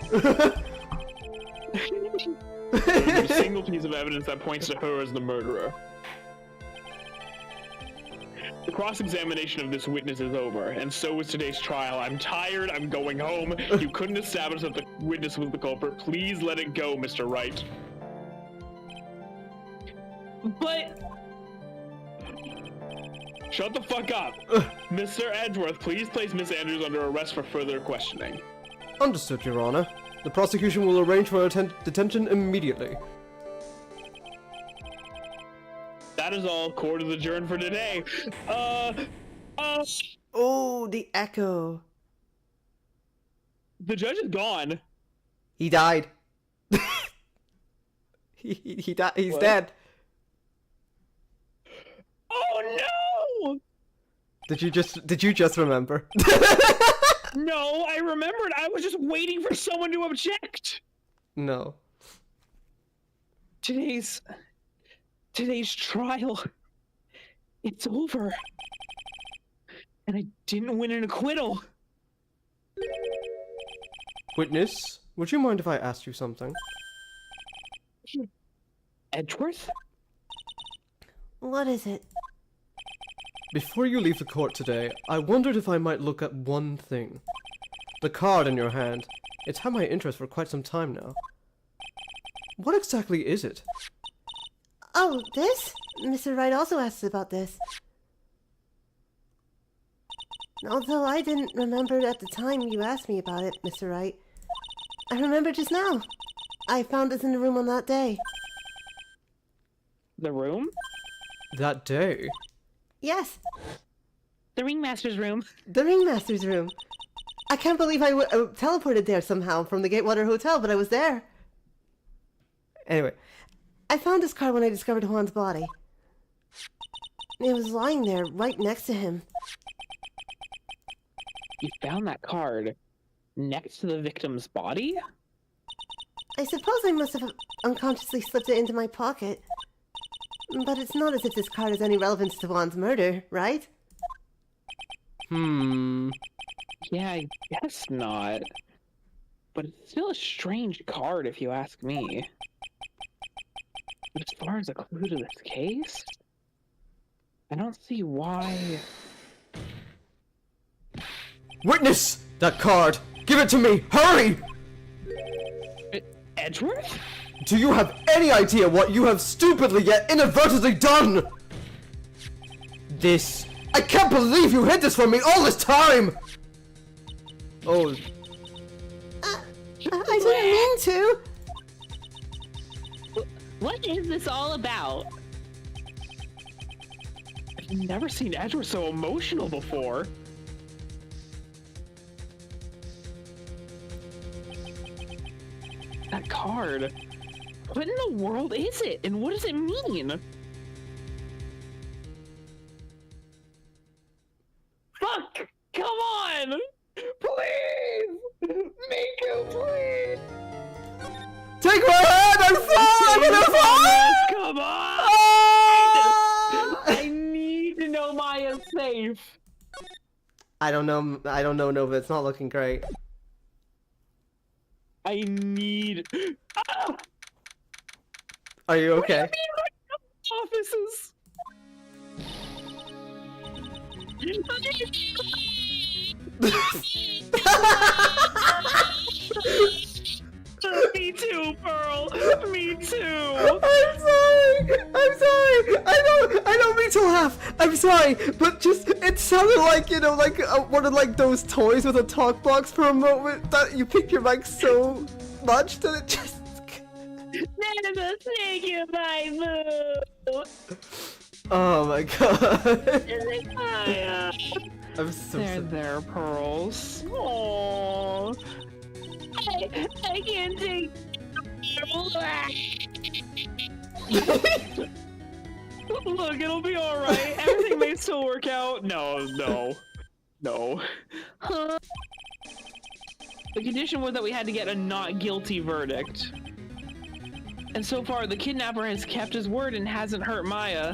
S4: There's a single piece of evidence that points to her as the murderer. The cross-examination of this witness is over, and so is today's trial. I'm tired, I'm going home. You couldn't establish that the witness was the culprit. Please let it go, Mr. Wright.
S5: But...
S4: Shut the fuck up. Mr. Edgeworth, please place Miss Andrews under arrest for further questioning.
S1: Understood, Your Honor. The prosecution will arrange for her detention immediately.
S4: That is all. Court is adjourned for today.
S1: Oh, the echo.
S4: The judge is gone.
S1: He died. he died. He's
S4: What?
S1: dead.
S4: Oh no!
S1: Did you just remember?
S4: No, I remembered. I was just waiting for someone to object.
S1: No.
S4: Today's trial, it's over. And I didn't win an acquittal.
S1: Witness, would you mind if I asked you something?
S4: Edgeworth?
S3: What is it?
S1: Before you leave the court today, I wondered if I might look at one thing. The card in your hand. It's had my interest for quite some time now. What exactly is it?
S3: Oh, this? Mr. Wright also asked about this. Although I didn't remember at the time you asked me about it, Mr. Wright. I remember just now. I found this in the room on that day.
S4: The room?
S1: That day?
S3: Yes,
S5: The Ringmaster's room.
S3: the Ringmaster's room. I can't believe I teleported there somehow from the Gatewater Hotel, but I was there.
S1: Anyway,
S3: I found this card when I discovered Juan's body. It was lying there, right next to him.
S4: You found that card next to the victim's body?
S3: I suppose I must have unconsciously slipped it into my pocket. But it's not as if this card has any relevance to Juan's murder, right?
S4: Yeah, I guess not. But it's still a strange card if you ask me. But as far as a clue to this case, I don't see why
S1: Witness that card! Give it to me! Hurry!
S2: Edgeworth?
S1: Do you have any idea what you have stupidly yet inadvertently done? This... I can't believe you hid this from me all this time! Oh...
S3: I didn't mean to.
S5: What is this all about?
S2: I've never seen Edgeworth so emotional before. That card. What in the world is it? And what does it mean? Fuck! Come on! Please! Miku, please!
S1: Take my hand! I'm sorry! I'm gonna fall!
S2: Come on!
S1: Ah!
S2: I need to know Maya's safe.
S1: I don't know, Nova. It's not looking great.
S2: I need... Ah!
S1: Are you okay?
S2: Offices. Me too, Pearl. Me too.
S1: I'm sorry. I'm sorry. I don't mean to laugh. I'm sorry, but just it sounded like like one of like those toys with a talk box for a moment that you pick your mic so much that it just.
S5: Never say goodbye, boo.
S1: Oh my god.
S5: Maya.
S1: I'm so
S2: There,
S1: sorry.
S2: there, Pearls. Aww.
S5: I can't take.
S2: Look, it'll be alright. Everything may still work out. No.
S5: Huh?
S2: The condition was that we had to get a not guilty verdict. And so far, the kidnapper has kept his word and hasn't hurt Maya.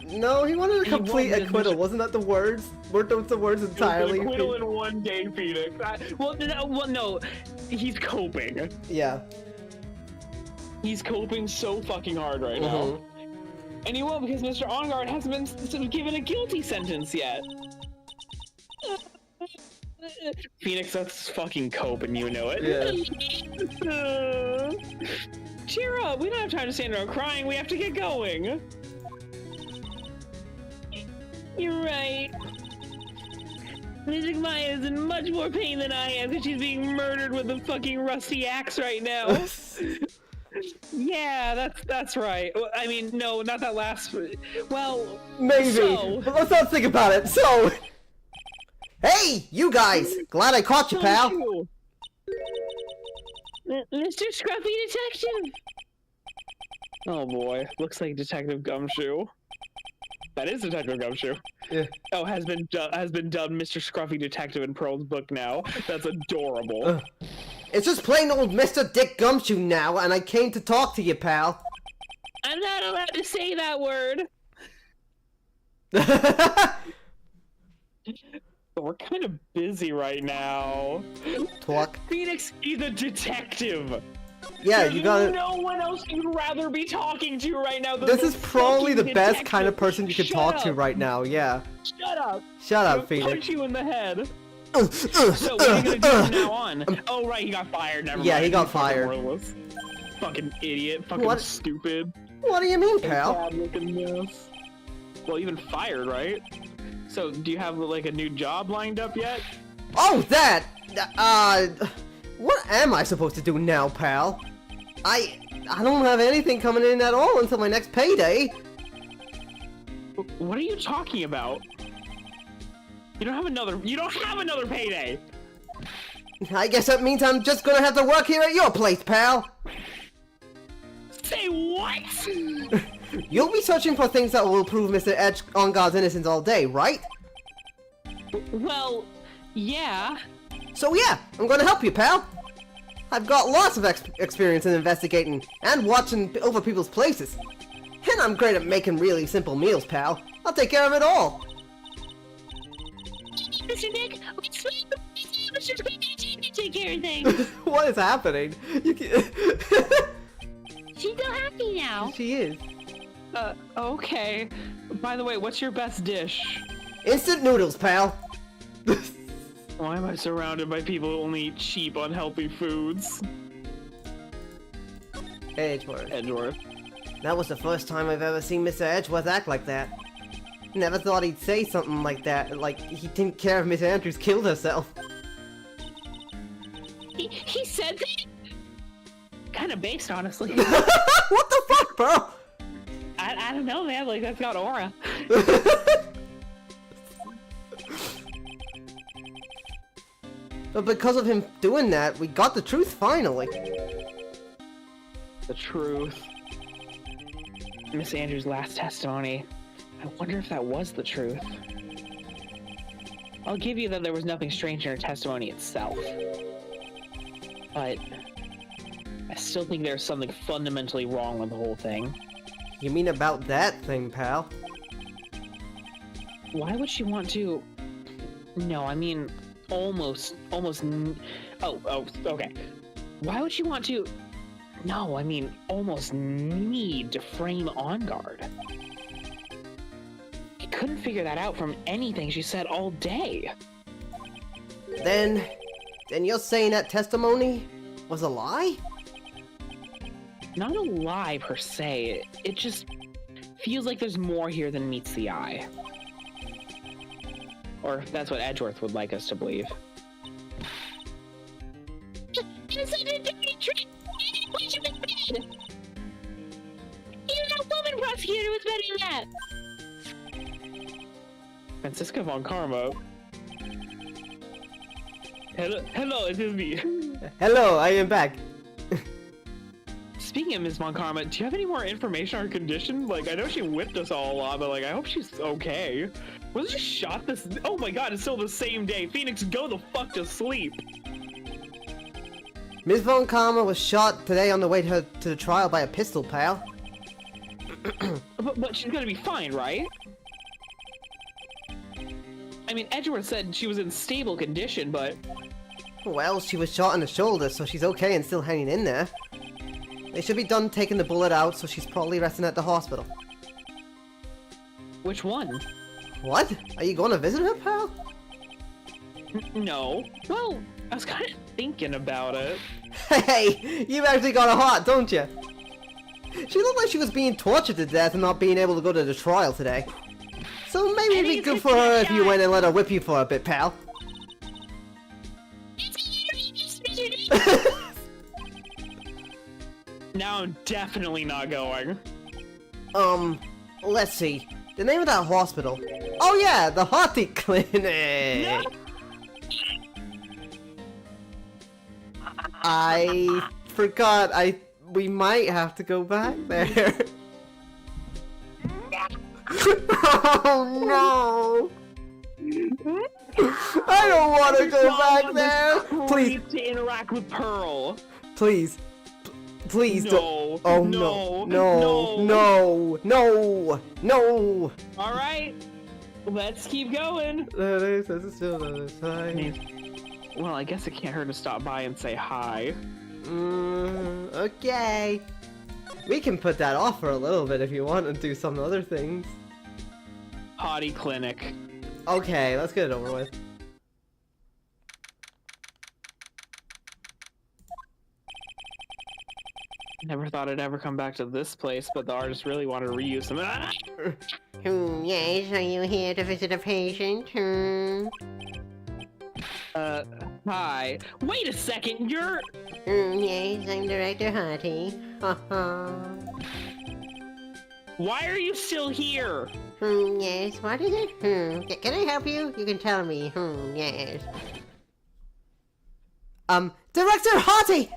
S1: No, he wanted a
S2: He
S1: complete
S2: wanted
S1: acquittal.
S2: to-
S1: Wasn't that the words? Weren't those the words entirely?
S2: Acquittal in 1 day, Phoenix. No. He's coping.
S1: Yeah.
S2: He's coping so fucking hard right now.
S1: Mhm.
S2: And he won't because Mr. OnGuard hasn't been sort of given a guilty sentence yet. Phoenix, that's fucking coping, you know it.
S1: Yeah.
S2: Cheer up, we don't have time to stand around crying, we have to get going.
S5: You're right. Music Maya is in much more pain than I am because she's being murdered with a fucking rusty axe right now.
S2: Yeah, that's right. Well, I mean, no, not that last. Well,
S1: Maybe.
S2: So-
S1: But let's not think about it. So. Hey, you guys! Glad I caught you, pal.
S5: Mr. Scruffy Detective!
S2: Oh boy, looks like Detective Gumshoe. That is Detective Gumshoe.
S1: Yeah.
S2: Oh, has been dubbed Mr. Scruffy Detective in Pearl's book now. That's adorable.
S1: It's just plain old Mr. Dick Gumshoe now, and I came to talk to you, pal.
S5: I'm not allowed to say that word.
S2: We're kind of busy right now.
S1: Talk.
S2: Phoenix, he's a detective.
S1: Yeah,
S2: There's
S1: you gotta.
S2: no one else you'd rather be talking to right now than
S1: This
S2: the
S1: is probably the
S2: fucking
S1: best kind of
S2: detective.
S1: person you could
S2: Shut
S1: talk to
S2: up.
S1: right now. Yeah.
S2: Shut up.
S1: Shut
S2: I'll
S1: up, Phoenix.
S2: punch you in the head. So what are you gonna do from now on? Oh right, he got fired. Never
S1: Yeah,
S2: mind.
S1: he got
S2: He's fucking
S1: fired.
S2: worthless. Fucking idiot. Fucking
S1: What?
S2: stupid.
S1: What do you mean, pal?
S2: Bad looking mess. Well, even fired, right? So, do you have like a new job lined up yet?
S1: Oh, that! What am I supposed to do now, pal? I don't have anything coming in at all until my next payday.
S2: What are you talking about? You don't have another payday.
S1: I guess that means I'm just gonna have to work here at your place, pal.
S2: Say what?
S1: You'll be searching for things that will prove Mr. Edge on God's innocence all day, right?
S5: Well, yeah.
S1: So yeah, I'm gonna help you, pal. I've got lots of experience in investigating and watching over people's places. And I'm great at making really simple meals, pal. I'll take care of it all.
S5: Mr. Nick, Mr. Scruffy, take care of things.
S1: What is happening? You can...
S5: She's so happy now.
S1: She is.
S2: Okay. By the way, what's your best dish?
S1: Instant noodles, pal.
S4: Why am I surrounded by people who only eat cheap, unhealthy foods?
S1: Edgeworth.
S4: Edgeworth.
S1: That was the first time I've ever seen Mr. Edgeworth act like that. Never thought he'd say something like that, like he didn't care if Miss Andrews killed herself.
S5: He said that? Kind of based, honestly.
S1: What the fuck, bro?
S5: I don't know, man. Like, that's got aura.
S1: But because of him doing that, we got the truth finally.
S2: The truth. Miss Andrews' last testimony. I wonder if that was the truth. I'll give you that there was nothing strange in her testimony itself. But I still think there's something fundamentally wrong with the whole thing.
S1: You mean about that thing, pal?
S2: Why would she want to... No, I mean, almost... Oh, okay. Why would she want to... No, I mean, almost need to frame On Guard. I couldn't figure that out from anything she said all day.
S1: Then you're saying that testimony was a lie?
S2: Not a lie, per se. It just feels like there's more here than meets the eye. Or that's what Edgeworth would like us to believe.
S5: That woman prosecutor was better than that.
S2: Francisca von Karma. Hello, it is me.
S1: Hello, I am back.
S2: Speaking of Ms. Von Karma, do you have any more information on her condition? Like, I know she whipped us all a lot, but like, I hope she's okay. Was she shot this? Oh my god, it's still the same day. Phoenix, go the fuck to sleep.
S1: Ms. Von Karma was shot today on the way to the trial by a pistol, pal.
S2: But she's gonna be fine, right? I mean, Edgeworth said she was in stable condition, but...
S1: Well, she was shot in the shoulder, so she's okay and still hanging in there. They should be done taking the bullet out, so she's probably resting at the hospital.
S2: Which one?
S1: What? Are you going to visit her, pal?
S2: No. Well, I was kind of thinking about it.
S1: Hey, you've actually got a heart, don't you? She looked like she was being tortured to death and not being able to go to the trial today. So maybe it'd be good for her if you went and let her whip you for a bit, pal.
S2: Now I'm definitely not going.
S1: Let's see. The name of that hospital. Oh yeah, the Hearty Clinic.
S2: No.
S1: I forgot. We might have to go back there. Oh no! I don't want to go back there. Please,
S2: to interact with Pearl.
S1: please, please
S2: No.
S1: don't. Oh
S2: No.
S1: no! No! No! No!
S2: All right, let's keep going. Well, I guess it can't hurt to stop by and say hi.
S1: Okay. We can put that off for a little bit if you want and do some other things.
S2: Potty clinic.
S1: Okay, let's get it over with.
S2: Never thought I'd ever come back to this place, but the artist really wanted to reuse some. Ah!
S3: Yes, are you here to visit a patient?
S2: Hi. Wait a second, you're...
S3: Yes, I'm Director Harty.
S2: Why are you still here?
S3: Yes, what is it? Can I help you? You can tell me. Yes.
S1: Director Hottie!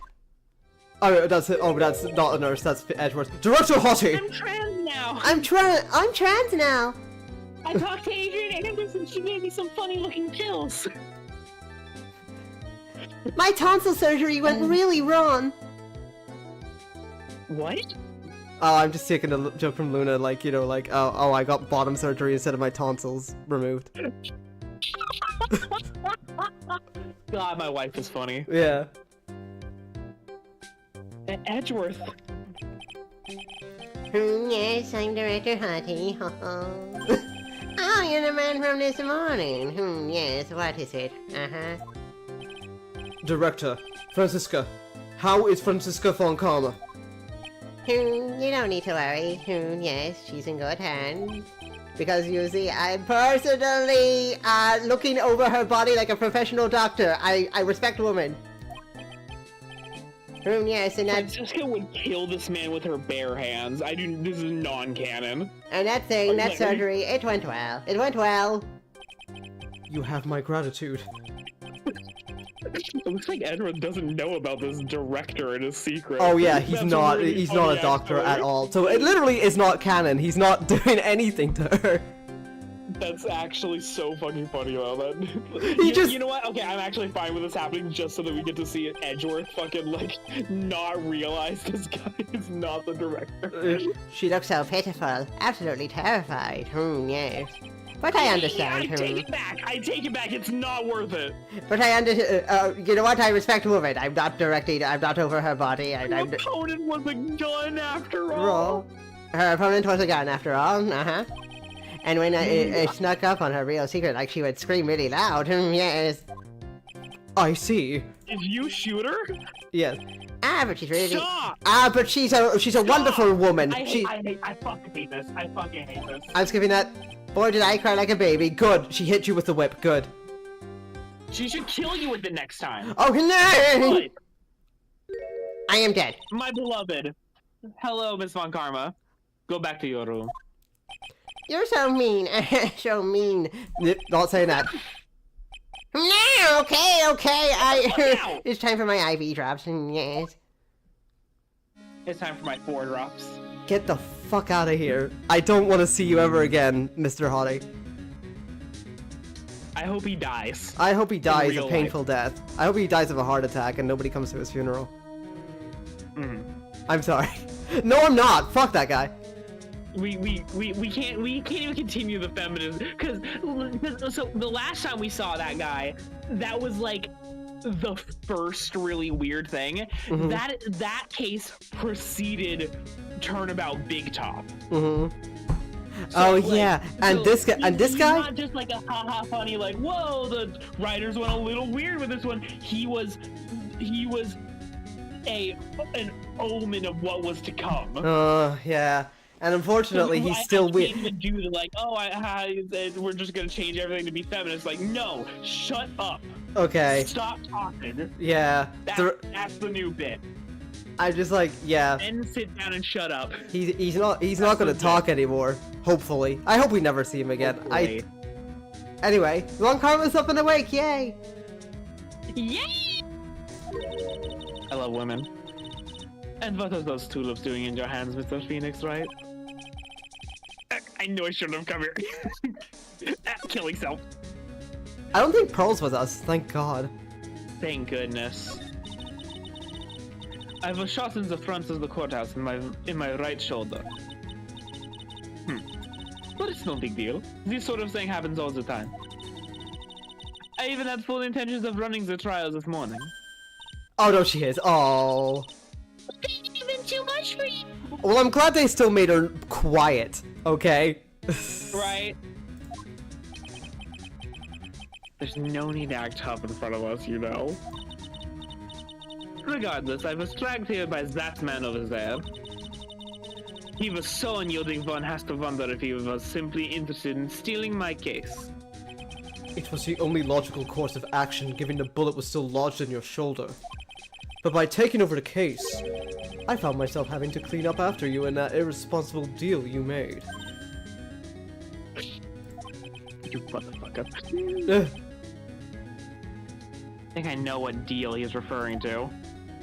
S1: Oh, that's it. Oh, that's not a nurse. That's Edgeworth. Director Hottie!
S2: I'm trans now.
S3: I'm trans now.
S5: I talked to Adrian Anderson and she gave me some funny looking pills.
S3: My tonsil surgery went really wrong.
S2: What?
S1: Oh, I'm just taking a joke from Luna, like, you know, like, oh, I got bottom surgery instead of my tonsils removed.
S2: God, my wife is funny.
S1: Yeah.
S2: Edgeworth.
S3: Yes, I'm Director Harty. you're the man from this morning. Yes, what is it?
S1: Director, Franziska. How is Franziska von Karma?
S3: You don't need to worry. Yes, she's in good hands. Because you see, I'm personally looking over her body like a professional doctor. I respect women. Yes, and that
S2: Franziska would kill this man with her bare hands. This is non-canon.
S3: and that thing, that surgery, it went well. It went well.
S1: You have my gratitude.
S2: It looks like Edward doesn't know about this director and his secret.
S1: Oh yeah, he's
S2: That's
S1: not.
S2: really
S1: He's not
S2: funny,
S1: a doctor
S2: actually.
S1: at all. So it literally is not canon. He's not doing anything to her.
S2: That's actually so fucking funny about that.
S1: just-
S2: You know what? Okay, I'm actually fine with this happening just so that we get to see Edgeworth fucking, like, not realize this guy is not the director.
S3: She looks so pitiful. Absolutely terrified. Yes. But I understand.
S2: I take it back. I take it back. It's not worth it.
S3: But I understand. You know what? I respect women. I'm not directing. I'm not over her body.
S2: Her
S3: I'm
S2: opponent was a gun after all.
S3: Roll. Her opponent was a gun after all. And when I snuck up on her real secret, like she would scream really loud. Yes.
S1: I see.
S2: Did you shoot her?
S1: Yes.
S3: But she's really.
S2: Stop!
S3: But she's a wonderful woman.
S2: I fucking hate this. I fucking hate this.
S1: I'm skipping that. Boy, did I cry like a baby. Good. She hit you with the whip. Good.
S2: She should kill you with it next time.
S1: Oh no!
S2: But,
S3: I am dead.
S2: my beloved. Hello, Miss Von Karma. Go back to your room.
S3: You're so mean. So mean.
S1: Not saying that.
S3: No, okay.
S2: Ow.
S3: It's time for my IV drops. Yes.
S2: It's time for my 4 drops.
S1: Get the fuck out of here. I don't want to see you ever again, Mr. Hottie.
S2: I hope he dies.
S1: I hope he dies a
S2: real
S1: painful death. I hope he dies of a heart attack and nobody comes to his funeral.
S2: Mhm.
S1: I'm sorry. No, I'm not. Fuck that guy.
S2: We can't even continue the feminism because so the last time we saw that guy, that was like the first really weird thing.
S1: Mhm.
S2: That case preceded Turnabout Big Top.
S1: Mm-hmm.
S2: So,
S1: Oh
S2: like,
S1: yeah, and
S2: so
S1: this guy,
S2: he's not just like a haha funny like whoa the writers went a little weird with this one. He was an omen of what was to come.
S1: Yeah. And unfortunately, he's still
S2: I
S1: weird.
S2: can't even do the like, we're just gonna change everything to be feminist. Like, no, shut up.
S1: Okay.
S2: Stop talking.
S1: Yeah.
S2: That's the new bit.
S1: I'm just like, yeah.
S2: And sit down and shut up.
S1: He's not gonna
S2: the
S1: talk anymore. Hopefully. I hope we never see him again.
S2: Hopefully.
S1: Anyway, Von Karma's up and awake. Yay!
S2: Yay! I love women. And what are those tulips doing in your hands, Mr. Phoenix, right? I know I shouldn't have come here. Killing self.
S1: I don't think Pearl's with us. Thank God.
S2: Thank goodness. I was shot in the front of the courthouse in my right shoulder. But it's no big deal. This sort of thing happens all the time. I even had full intentions of running the trial this morning.
S1: Oh no, she is. Oh.
S5: Even too much for you.
S1: Well, I'm glad they still made her quiet. Okay.
S2: Right? There's no need to act tough in front of us, you know. Regardless, I was dragged here by that man over there. He was so unyielding, one has to wonder if he was simply interested in stealing my case.
S1: It was the only logical course of action, given the bullet was still lodged in your shoulder. But by taking over the case, I found myself having to clean up after you in that irresponsible deal you made.
S2: You motherfucker.
S1: Ugh,
S2: I think I know what deal he's referring to.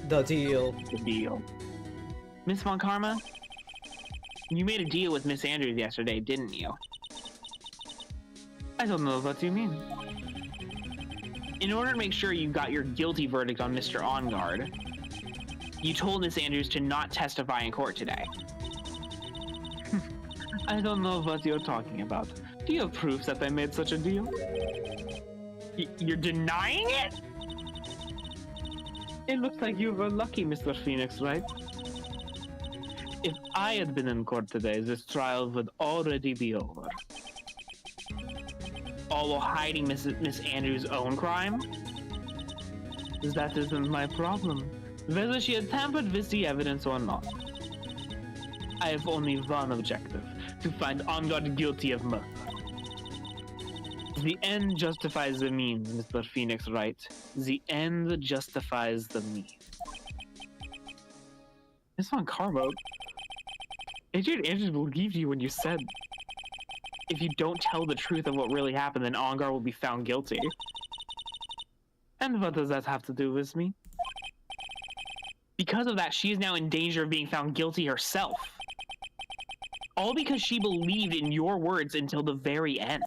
S1: the deal.
S2: The deal. Miss Von Karma? You made a deal with Miss Andrews yesterday, didn't you? I don't know what you mean. In order to make sure you got your guilty verdict on Mr. On Guard, you told Miss Andrews to not testify in court today. I don't know what you're talking about. Do you have proofs that they made such a deal? You're denying it? It looks like you were lucky, Mr. Phoenix, right? If I had been in court today, this trial would already be over. all while hiding Miss Andrews' own crime? That isn't my problem. Whether she had tampered with the evidence or not. I have only one objective, to find Angard guilty of murder. The end justifies the means, Mr. Phoenix Wright. The end justifies the means. Miss Von Karma, Adrian Andrews believed you when you said, if you don't tell the truth of what really happened, then Angard will be found guilty. And what does that have to do with me? Because of that, she is now in danger of being found guilty herself. All because she believed in your words until the very end.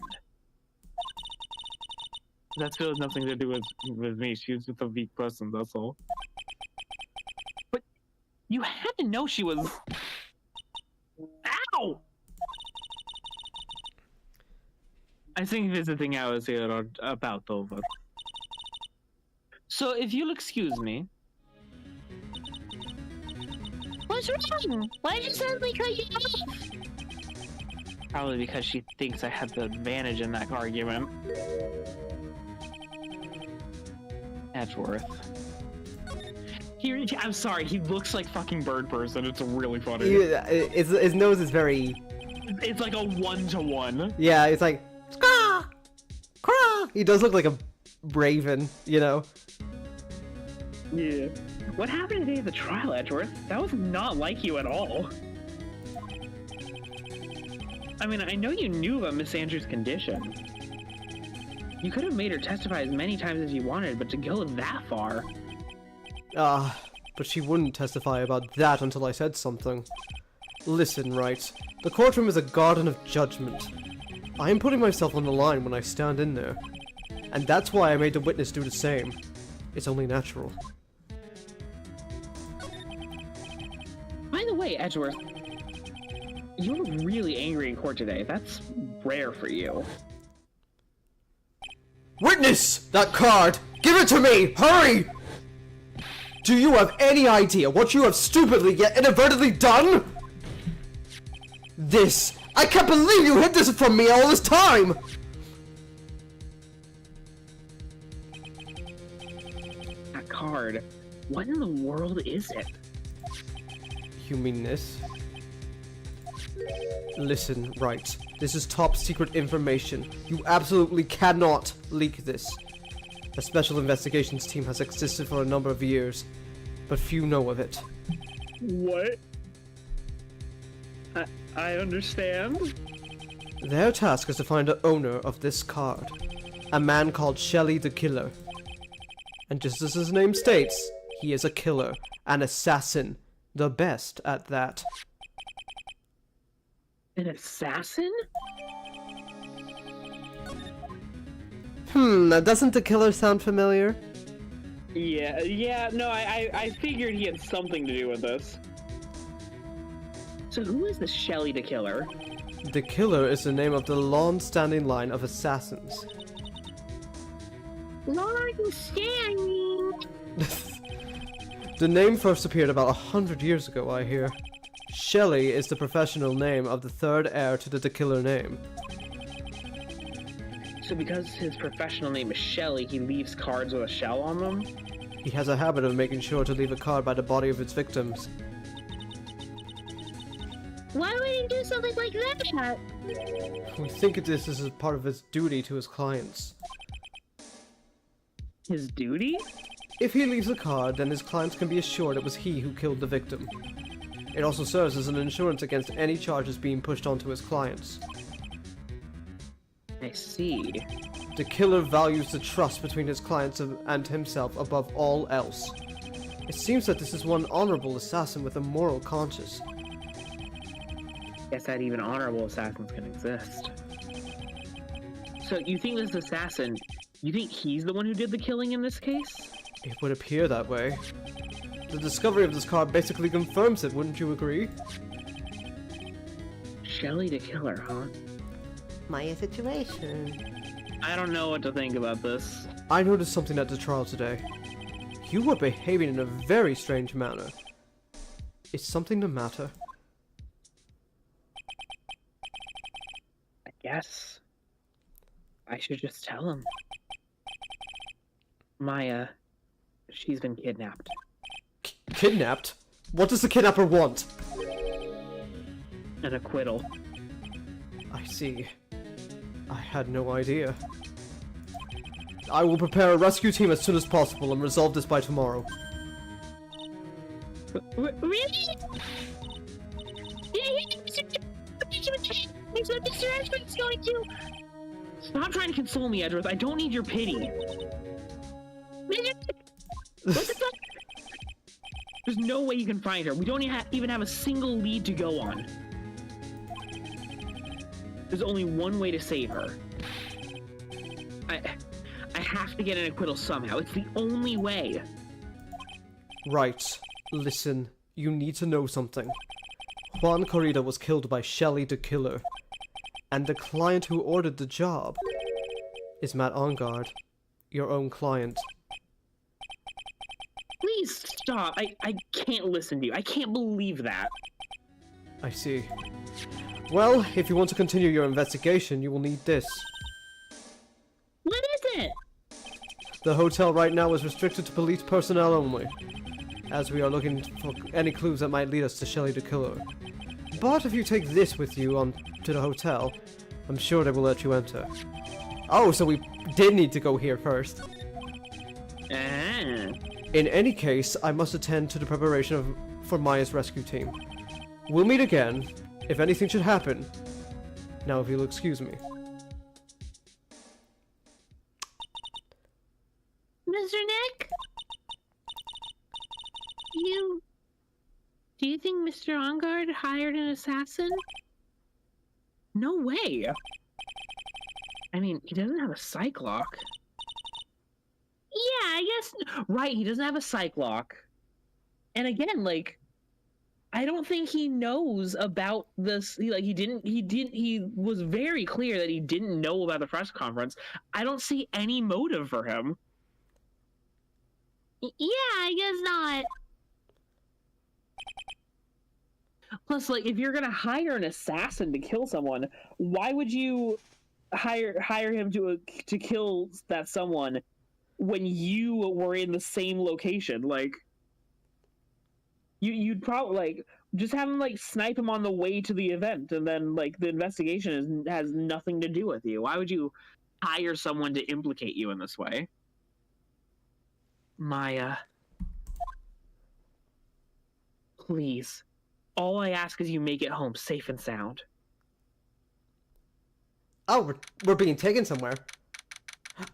S2: That still has nothing to do with me. She's just a weak person, that's all. But you had to know she was... Ow! I think visiting hours here are about over. So if you'll excuse me...
S5: What's wrong? Why did you suddenly cut you off?
S2: Probably because she thinks I had the advantage in that argument. Edgeworth. I'm sorry, he looks like fucking Bird Person. It's really funny.
S1: His nose is very...
S2: It's like a 1-to-1.
S1: Yeah, it's like... Squawk! Craw! He does look like a raven, you know?
S2: Yeah. What happened today at the trial, Edgeworth? That was not like you at all. I mean, I know you knew about Miss Andrews' condition. You could have made her testify as many times as you wanted, but to go that far...
S1: But she wouldn't testify about that until I said something. Listen, Wright. The courtroom is a garden of judgment. I am putting myself on the line when I stand in there. And that's why I made the witness do the same. It's only natural.
S2: By the way, Edgeworth, you were really angry in court today. That's rare for you.
S1: Witness! That card! Give it to me! Hurry! Do you have any idea what you have stupidly yet inadvertently done? This! I can't believe you hid this from me all this time!
S2: That card. What in the world is it?
S1: You mean this? Listen, Wright. This is top secret information. You absolutely cannot leak this. A special investigations team has existed for a number of years, but few know of it.
S2: What? I understand.
S1: Their task is to find the owner of this card, a man called Shelly the Killer. And just as his name states, he is a killer, an assassin, the best at that.
S2: An assassin?
S1: Doesn't the killer sound familiar?
S2: Yeah, no, I figured he had something to do with this. So who is this Shelly the Killer?
S1: The Killer is the name of the long-standing line of assassins.
S5: Long-standing.
S1: The name first appeared about 100 years ago, I hear. Shelly is the professional name of the third heir to the Killer name.
S2: So because his professional name is Shelly, he leaves cards with a shell on them?
S1: He has a habit of making sure to leave a card by the body of its victims.
S5: Why would he do something like that?
S1: We think this is part of his duty to his clients.
S2: His duty?
S1: If he leaves a card, then his clients can be assured it was he who killed the victim. It also serves as an insurance against any charges being pushed onto his clients.
S2: I see.
S1: The Killer values the trust between his clients and himself above all else. It seems that this is one honorable assassin with a moral conscience.
S2: Guess that even honorable assassins can exist. So you think this assassin, you think he's the one who did the killing in this case?
S1: It would appear that way. The discovery of this card basically confirms it, wouldn't you agree?
S2: Shelly the Killer, huh?
S3: My situation.
S2: I don't know what to think about this.
S1: I noticed something at the trial today. You were behaving in a very strange manner. Is something the matter?
S2: I guess.
S4: I should just tell him. Maya, she's been kidnapped.
S1: Kidnapped? What does the kidnapper want?
S4: An acquittal.
S1: I see. I had no idea. I will prepare a rescue team as soon as possible and resolve this by tomorrow.
S5: Really? Is what Mr. Ashford's going to?
S4: Stop trying to console me, Edward. I don't need your pity.
S5: What the fuck?
S4: There's no way you can find her. We don't even have a single lead to go on. There's only one way to save her. I have to get an acquittal somehow. It's the only way.
S1: Right. Listen, you need to know something. Juan Corrida was killed by Shelly the Killer. And the client who ordered the job is Matt Ongard, your own client.
S4: Please stop. I can't listen to you. I can't believe that.
S1: I see. Well, if you want to continue your investigation, you will need this.
S5: What is it?
S1: The hotel right now is restricted to police personnel only, as we are looking for any clues that might lead us to Shelly the Killer. But if you take this with you on to the hotel, I'm sure they will let you enter. Oh, so we did need to go here first.
S4: Ah.
S1: In any case, I must attend to the preparation for Maya's rescue team. We'll meet again, if anything should happen. Now, if you'll excuse me.
S5: Mr. Nick? Do you think Mr. Ongard hired an assassin?
S4: No way. I mean, he doesn't have a psych lock.
S5: Yeah, I guess.
S4: Right, he doesn't have a psych lock. And again, like, I don't think he knows about this. He was very clear that he didn't know about the press conference. I don't see any motive for him.
S5: Yeah, I guess not.
S4: Plus, like, if you're gonna hire an assassin to kill someone, why would you hire him to kill that someone when you were in the same location? Like, you'd probably, like, just have him, like, snipe him on the way to the event, and then, like, the investigation has nothing to do with you. Why would you hire someone to implicate you in this way? Maya, please. All I ask is you make it home safe and sound.
S1: Oh, we're being taken somewhere.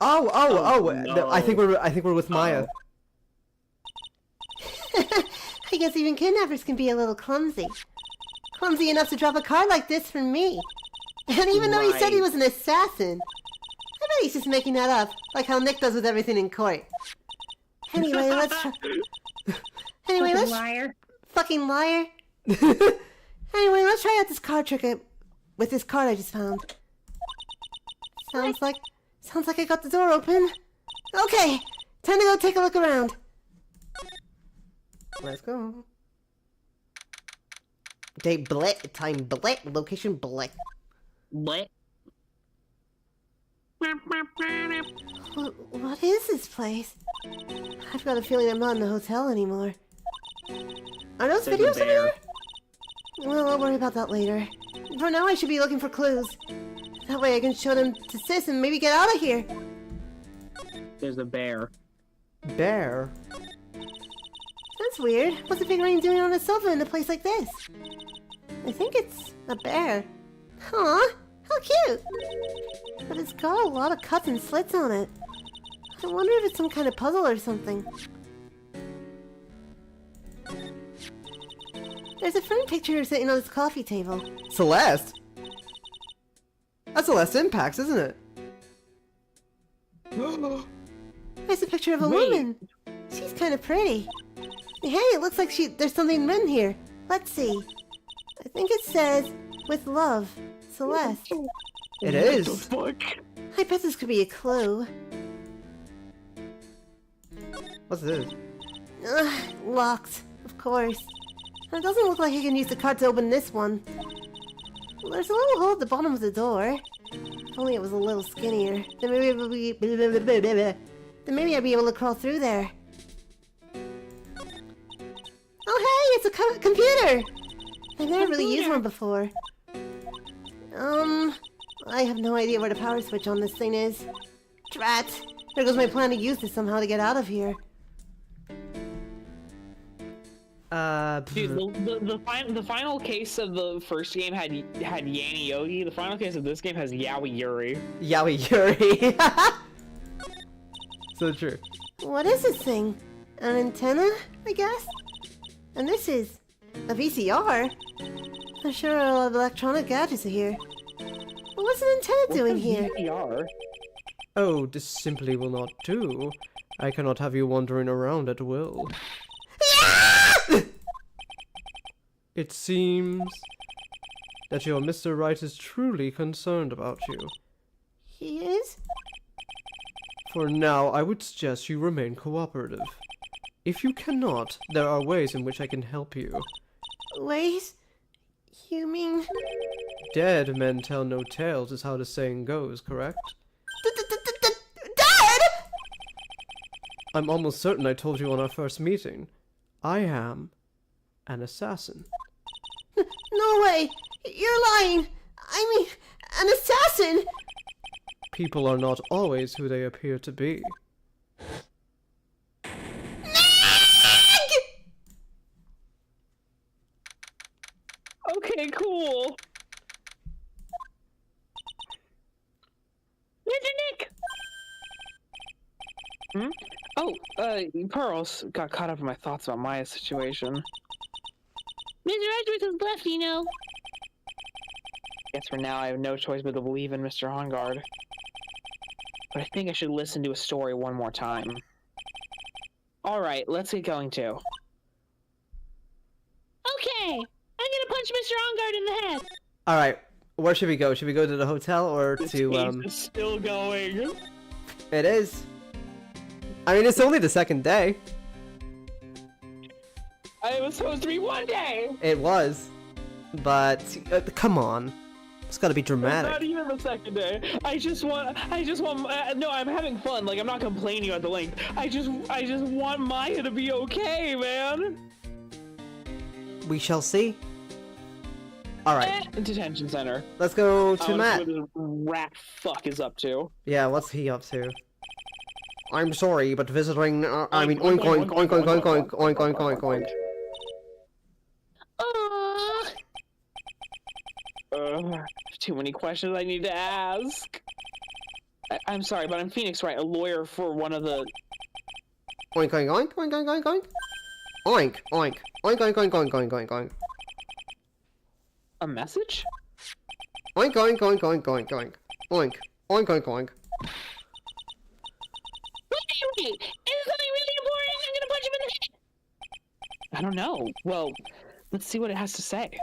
S1: Oh!
S4: No.
S1: I think we're with Maya.
S3: I guess even kidnappers can be a little clumsy. Clumsy enough to drop a card like this from me. And even though he said he was an assassin, I bet he's just making that up, like how Nick does with everything in court. Anyway, let's
S5: Liar.
S3: fucking liar. Anyway, let's try out this card trick with this card I just found. Sounds like I got the door open. Okay, time to go take a look around.
S1: Let's go. Date blit, time blit, location blit.
S4: What?
S3: What is this place? I've got a feeling I'm not in the hotel anymore. Are those
S4: There's a
S3: videos in
S4: bear.
S3: there? Well, I'll worry about that later. For now, I should be looking for clues. That way I can show them to Sis and maybe get out of here.
S4: There's a bear.
S1: Bear?
S3: That's weird. What's a figurine doing on a sofa in a place like this? I think it's a bear. Huh? How cute! But it's got a lot of cuts and slits on it. I wonder if it's some kind of puzzle or something. There's a frame picture sitting on this coffee table.
S1: Celeste? That's Celeste Impacts, isn't it?
S3: There's a picture of a
S4: Wait.
S3: woman. She's kind of pretty. Hey, it looks like there's something written here. Let's see. I think it says, "With love, Celeste."
S1: It is.
S4: What the fuck?
S3: I bet this could be a clue.
S1: What's this?
S3: Locked, of course. It doesn't look like I can use the card to open this one. Well, there's a little hole at the bottom of the door. If only it was a little skinnier. Then maybe I'd be able to crawl through there. Oh hey, it's a computer! I've never really used one before. I have no idea where the power switch on this thing is. Drat! There goes my plan to use this somehow to get out of here.
S2: Dude, the final case of the first game had Yanni Yogi. The final case of this game has Yaoi Yuri.
S1: Yaoi Yuri. So true.
S3: What is this thing? An antenna, I guess? And this is a VCR? I'm sure a lot of electronic gadgets are here. But what's an antenna doing here?
S2: VCR?
S1: Oh, this simply will not do. I cannot have you wandering around at will. It seems that your Mr. Right is truly concerned about you.
S3: He is?
S1: For now, I would suggest you remain cooperative. If you cannot, there are ways in which I can help you.
S3: Ways? You mean...
S1: Dead men tell no tales is how the saying goes, correct?
S3: Dad!
S1: I'm almost certain I told you on our first meeting. I am an assassin.
S3: No way! You're lying! I mean, an assassin!
S1: People are not always who they appear to be.
S2: Okay, cool.
S5: Mr. Nick!
S2: Hmm? Oh, Pearls got caught up in my thoughts about Maya's situation.
S5: Mr. Edwards has left, you know.
S2: Guess for now I have no choice but to believe in Mr. Hongard. But I think I should listen to a story one more time. Alright, let's get going too.
S5: Okay, I'm gonna punch Mr. Ongard in the head.
S1: Alright, where should we go? Should we go to the hotel or
S2: This
S1: to,
S2: case is still going.
S1: It is. I mean, it's only the second day.
S2: It was supposed to be one day!
S1: It was. But, come on. It's gotta be
S2: Not
S1: dramatic.
S2: even the second day. I just want, no, I'm having fun. Like, I'm not complaining about the length. I just want Maya to be okay, man.
S1: We shall see. Alright,
S2: Detention center.
S1: let's go
S2: I
S1: to
S2: wanna
S1: Matt.
S2: see what this rat fuck is up to.
S1: Yeah, what's he up to? I'm sorry, but visiting, I mean, oink oink oink oink oink oink oink oink oink oink.
S5: Aww.
S2: Too many questions I need to ask. I'm sorry, but I'm Phoenix Wright, a lawyer for one of the...
S1: Oink oink oink oink oink oink oink. Oink oink oink oink oink oink oink oink oink.
S2: A message?
S1: Oink oink oink oink oink oink. Oink oink oink oink.
S5: Wait, is something really important? I'm gonna punch him in the head.
S2: I don't know. Well, let's see what it has to say.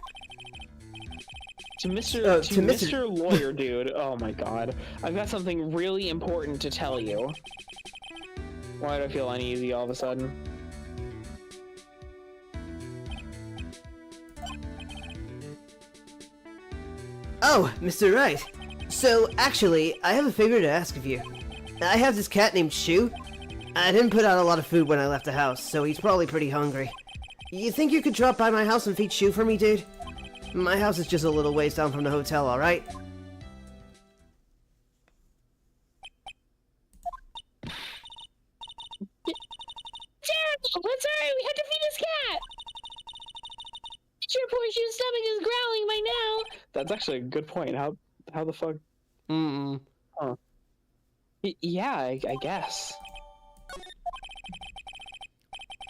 S2: To Mr.
S1: to Mr.
S2: Mr. Lawyer Dude. Oh my god. I've got something really important to tell you. Why do I feel uneasy all of a sudden?
S1: Oh, Mr. Wright. So, actually, I have a favor to ask of you. I have this cat named Shu. I didn't put out a lot of food when I left the house, so he's probably pretty hungry. You think you could drop by my house and feed Shu for me, dude? My house is just a little ways down from the hotel, alright?
S5: Terrible! That's alright, we have to feed his cat! Sure, poor Shu's stomach is growling by now.
S2: That's actually a good point. How the fuck?
S1: Mm-mm.
S2: Yeah, I guess.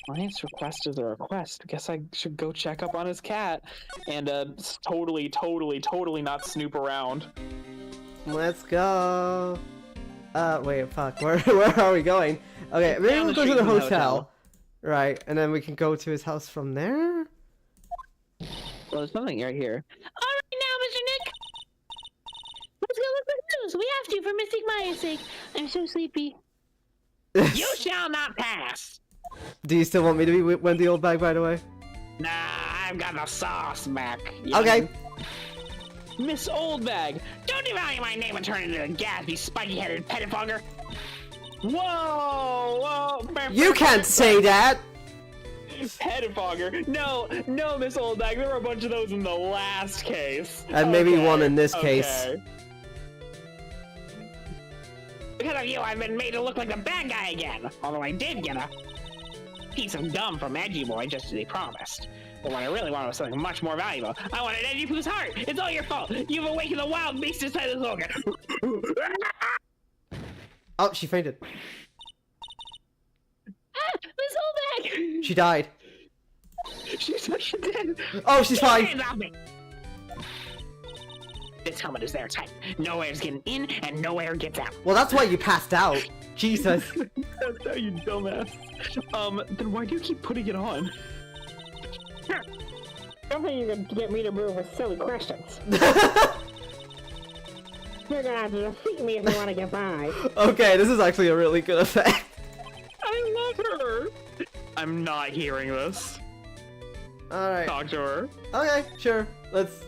S2: Client's request is a request. Guess I should go check up on his cat and totally not snoop around.
S1: Let's go. Wait, fuck. Where are we going? Okay, maybe
S2: Down
S1: we'll
S2: the
S1: go to
S2: street
S1: the
S2: from the
S1: hotel.
S2: hotel.
S1: Right, and then we can go to his house from there?
S2: Well, there's something right here.
S5: Alright now, Mr. Nick! Let's go look for news! We have to for Mystic Maya's sake. I'm so sleepy.
S4: You shall not pass.
S1: Do you still want me to be Wendy Oldbag, by the way?
S4: Nah, I've got the sauce back.
S1: Okay.
S2: Miss Oldbag, don't devalue my name and turn it into a gaspy, spiky-headed pettifogger. Whoa!
S1: You can't say that!
S2: Pettifogger. No, Miss Oldbag. There were a bunch of those in the last case.
S1: And maybe one in this case.
S2: Because of you, I've been made to look like the bad guy again. Although I did get a piece of gum from Edgy Boy, just as he promised. But what I really wanted was something much more valuable. I wanted Edgy Poo's heart. It's all your fault. You've awakened the wild beast inside this organ.
S1: Oh, she fainted.
S5: Miss Oldbag!
S1: She died.
S2: She's dead.
S1: Oh, she's fine.
S2: This helmet is airtight. No air's getting in and no air gets out.
S1: Well, that's why you passed out. Jesus.
S2: That's how you dumbass. Then why do you keep putting it on?
S6: Don't think you can get me to move with silly questions. You're gonna have to defeat me if you want to get by.
S1: Okay, this is actually a really good effect.
S2: I love her. I'm not hearing this.
S1: Alright.
S2: Talk to her.
S1: Okay, sure. Let's...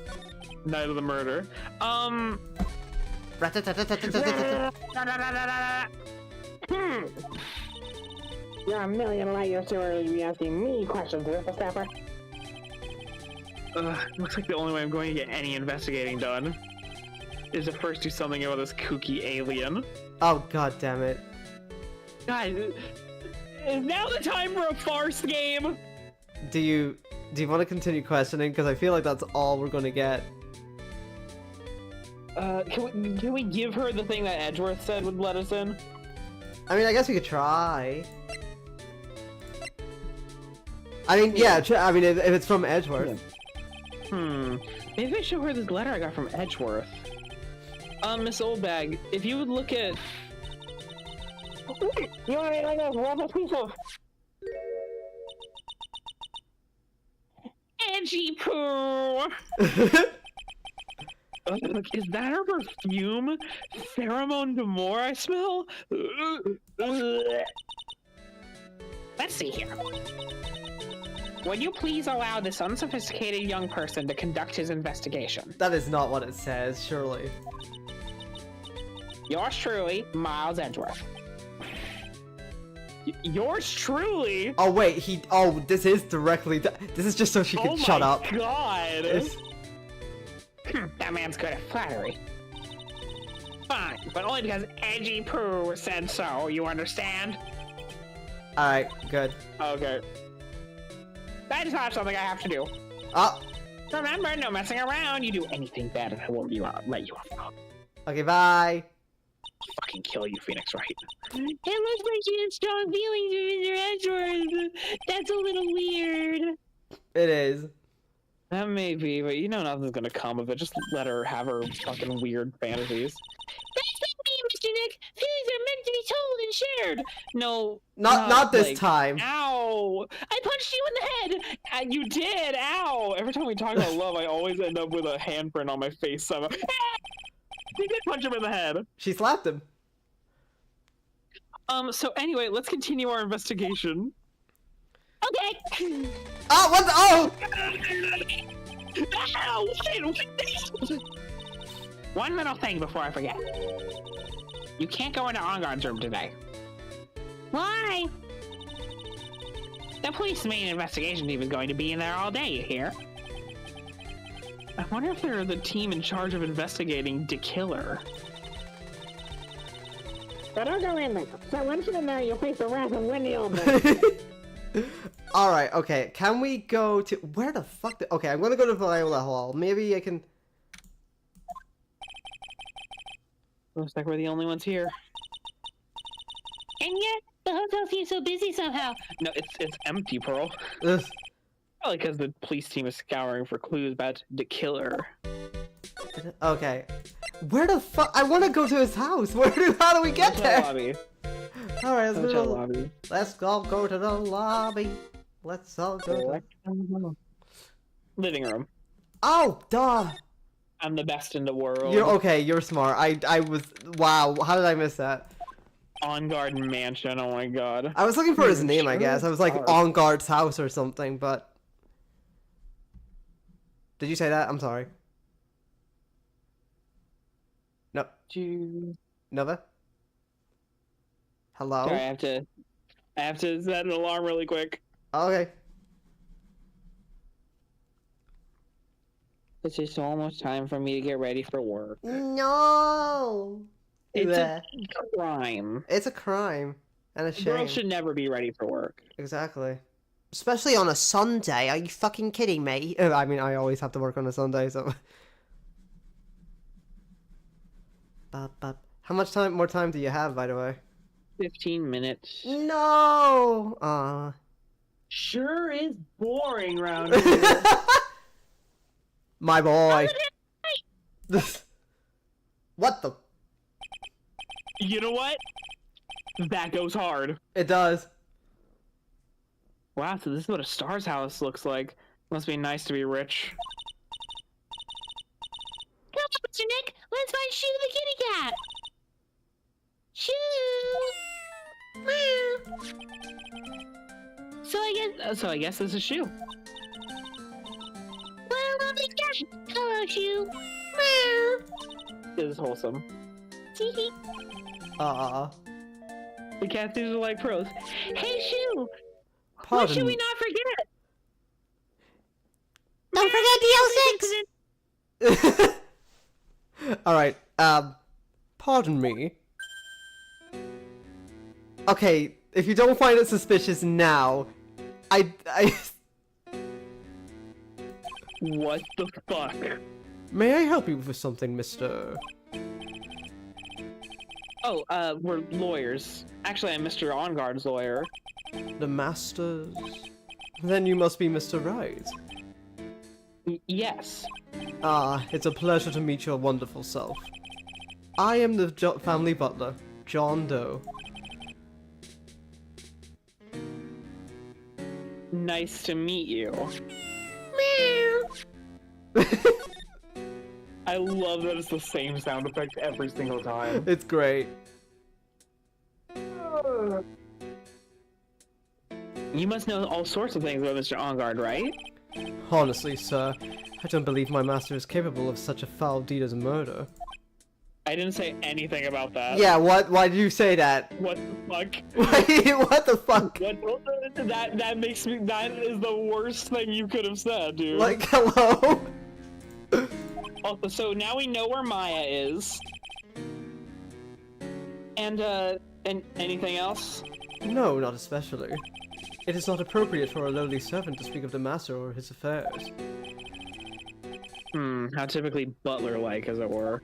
S2: Night of the murder.
S6: You're a million light years too early to be asking me questions, Whipplestapper.
S2: Looks like the only way I'm going to get any investigating done is to first do something about this kooky alien.
S1: Oh, god damn it.
S2: Guys, is now the time for a farce game?
S1: Do you want to continue questioning? Because I feel like that's all we're gonna get.
S2: Can we give her the thing that Edgeworth said would let us in?
S1: I mean, I guess we could try. I mean, yeah, I mean, if it's from Edgeworth.
S2: Maybe I show her this letter I got from Edgeworth. Miss Oldbag, if you would look at...
S6: You want me like a rubber piece of...
S2: Edgy Poo! Look, is that her perfume? Pheromone d'Amour I smell? Let's see here. Would you please allow this unsophisticated young person to conduct his investigation?
S1: That is not what it says, surely.
S2: Yours truly, Miles Edgeworth. Yours truly?
S1: Oh wait, oh, this is directly, this is just so she can shut up.
S2: Oh my god!
S1: It's...
S2: That man's good at flattery. Fine, but only because Edgy Poo said so, you understand?
S1: Alright, good.
S2: Okay. I just have something I have to do.
S1: Oh!
S2: Remember, no messing around. You do anything bad and I won't let you off.
S1: Okay, bye!
S2: Fucking kill you, Phoenix Wright.
S5: It looks like she has strong feelings for Mr. Edgeworth. That's a little weird.
S1: It is.
S2: That may be, but you know nothing's gonna come of it. Just let her have her fucking weird fantasies.
S5: That's not me, Mr. Nick. Feelings are meant to be told and shared.
S2: No.
S1: Not this
S2: like,
S1: time.
S2: Ow!
S5: I punched you in the head.
S2: You did! Ow! Every time we talk about love, I always end up with a handprint on my face somehow. You did punch him in the head.
S1: She slapped him.
S2: So anyway, let's continue our investigation.
S5: Okay.
S1: Oh, what the? Oh!
S2: Ow! One little thing before I forget. You can't go into Onguard's room today.
S5: Why?
S2: The police main investigation team is going to be in there all day, you hear? I wonder if they're the team in charge of investigating the killer.
S6: But don't go in there. So once you're in there, you'll face the wrath of Wendy Oldman.
S1: Alright, okay. Can we go to... Where the fuck... Okay, I'm gonna go to Viola Hall. Maybe I can...
S2: Looks like we're the only ones here.
S5: And yet, the hotel seems so busy somehow.
S2: No, it's empty, Pearl.
S1: Ugh.
S2: Probably because the police team is scouring for clues about the killer.
S1: Okay. Where the fuck? I want to go to his house. How do we get
S2: Hotel
S1: there?
S2: lobby.
S1: Alright,
S2: Hotel lobby.
S1: let's all go to the lobby. Let's all go to...
S2: Living room.
S1: Oh, duh.
S2: I'm the best in the world.
S1: You're okay. You're smart. I was... Wow, how did I miss that?
S2: On Guard Mansion, oh my god.
S1: I was looking for his name, I guess. I was like, On Guard's house or something, but... Did you say that? I'm sorry. No.
S2: Sorry,
S1: Nova? Hello?
S2: I have to set an alarm really quick.
S1: Okay.
S2: It's just almost time for me to get ready for work.
S3: No!
S2: It's
S1: Bleh.
S2: a crime.
S1: It's a crime. And a shame.
S2: Girls should never be ready for work.
S1: Exactly.
S3: Especially on a Sunday. Are you fucking kidding me?
S1: I mean, I always have to work on a Sunday, so... How much more time do you have, by the way?
S2: 15 minutes.
S3: No!
S2: Sure is boring round here.
S1: My boy. What the?
S2: You know what? That goes hard.
S1: It does.
S2: Wow, so this is what a star's house looks like. Must be nice to be rich.
S5: Come on, Mr. Nick. Let's find Shoo the kitty cat. Shoo. Meow. So I guess this is Shoo. Well, lovely cat. Hello, Shoo. Meow.
S2: This is wholesome.
S5: Tee-hee.
S2: The cat dudes are like pros. Hey, Shoo. What
S1: Pardon.
S2: should we not forget?
S3: Don't forget DL6!
S1: Alright, pardon me. Okay, if you don't find it suspicious now, I...
S2: What the fuck?
S1: May I help you with something, mister?
S2: Oh, we're lawyers. Actually, I'm Mr. On Guard's lawyer.
S1: The Masters? Then you must be Mr. Right.
S2: Yes.
S1: Ah, it's a pleasure to meet your wonderful self. I am the family butler, John Doe.
S2: Nice to meet you. I love that it's the same sound effect every single time.
S1: It's great.
S2: You must know all sorts of things about Mr. On Guard, right?
S1: Honestly, sir, I don't believe my master is capable of such a foul deed as murder.
S2: I didn't say anything about that.
S1: Yeah, what? Why did you say that?
S2: What the fuck?
S1: Wait, what the fuck?
S2: That makes me. That is the worst thing you could have said, dude.
S1: Like, hello?
S2: Also, so now we know where Maya is. And anything else?
S1: No, not especially. It is not appropriate for a lowly servant to speak of the master or his affairs.
S2: How typically butler-like, as it were.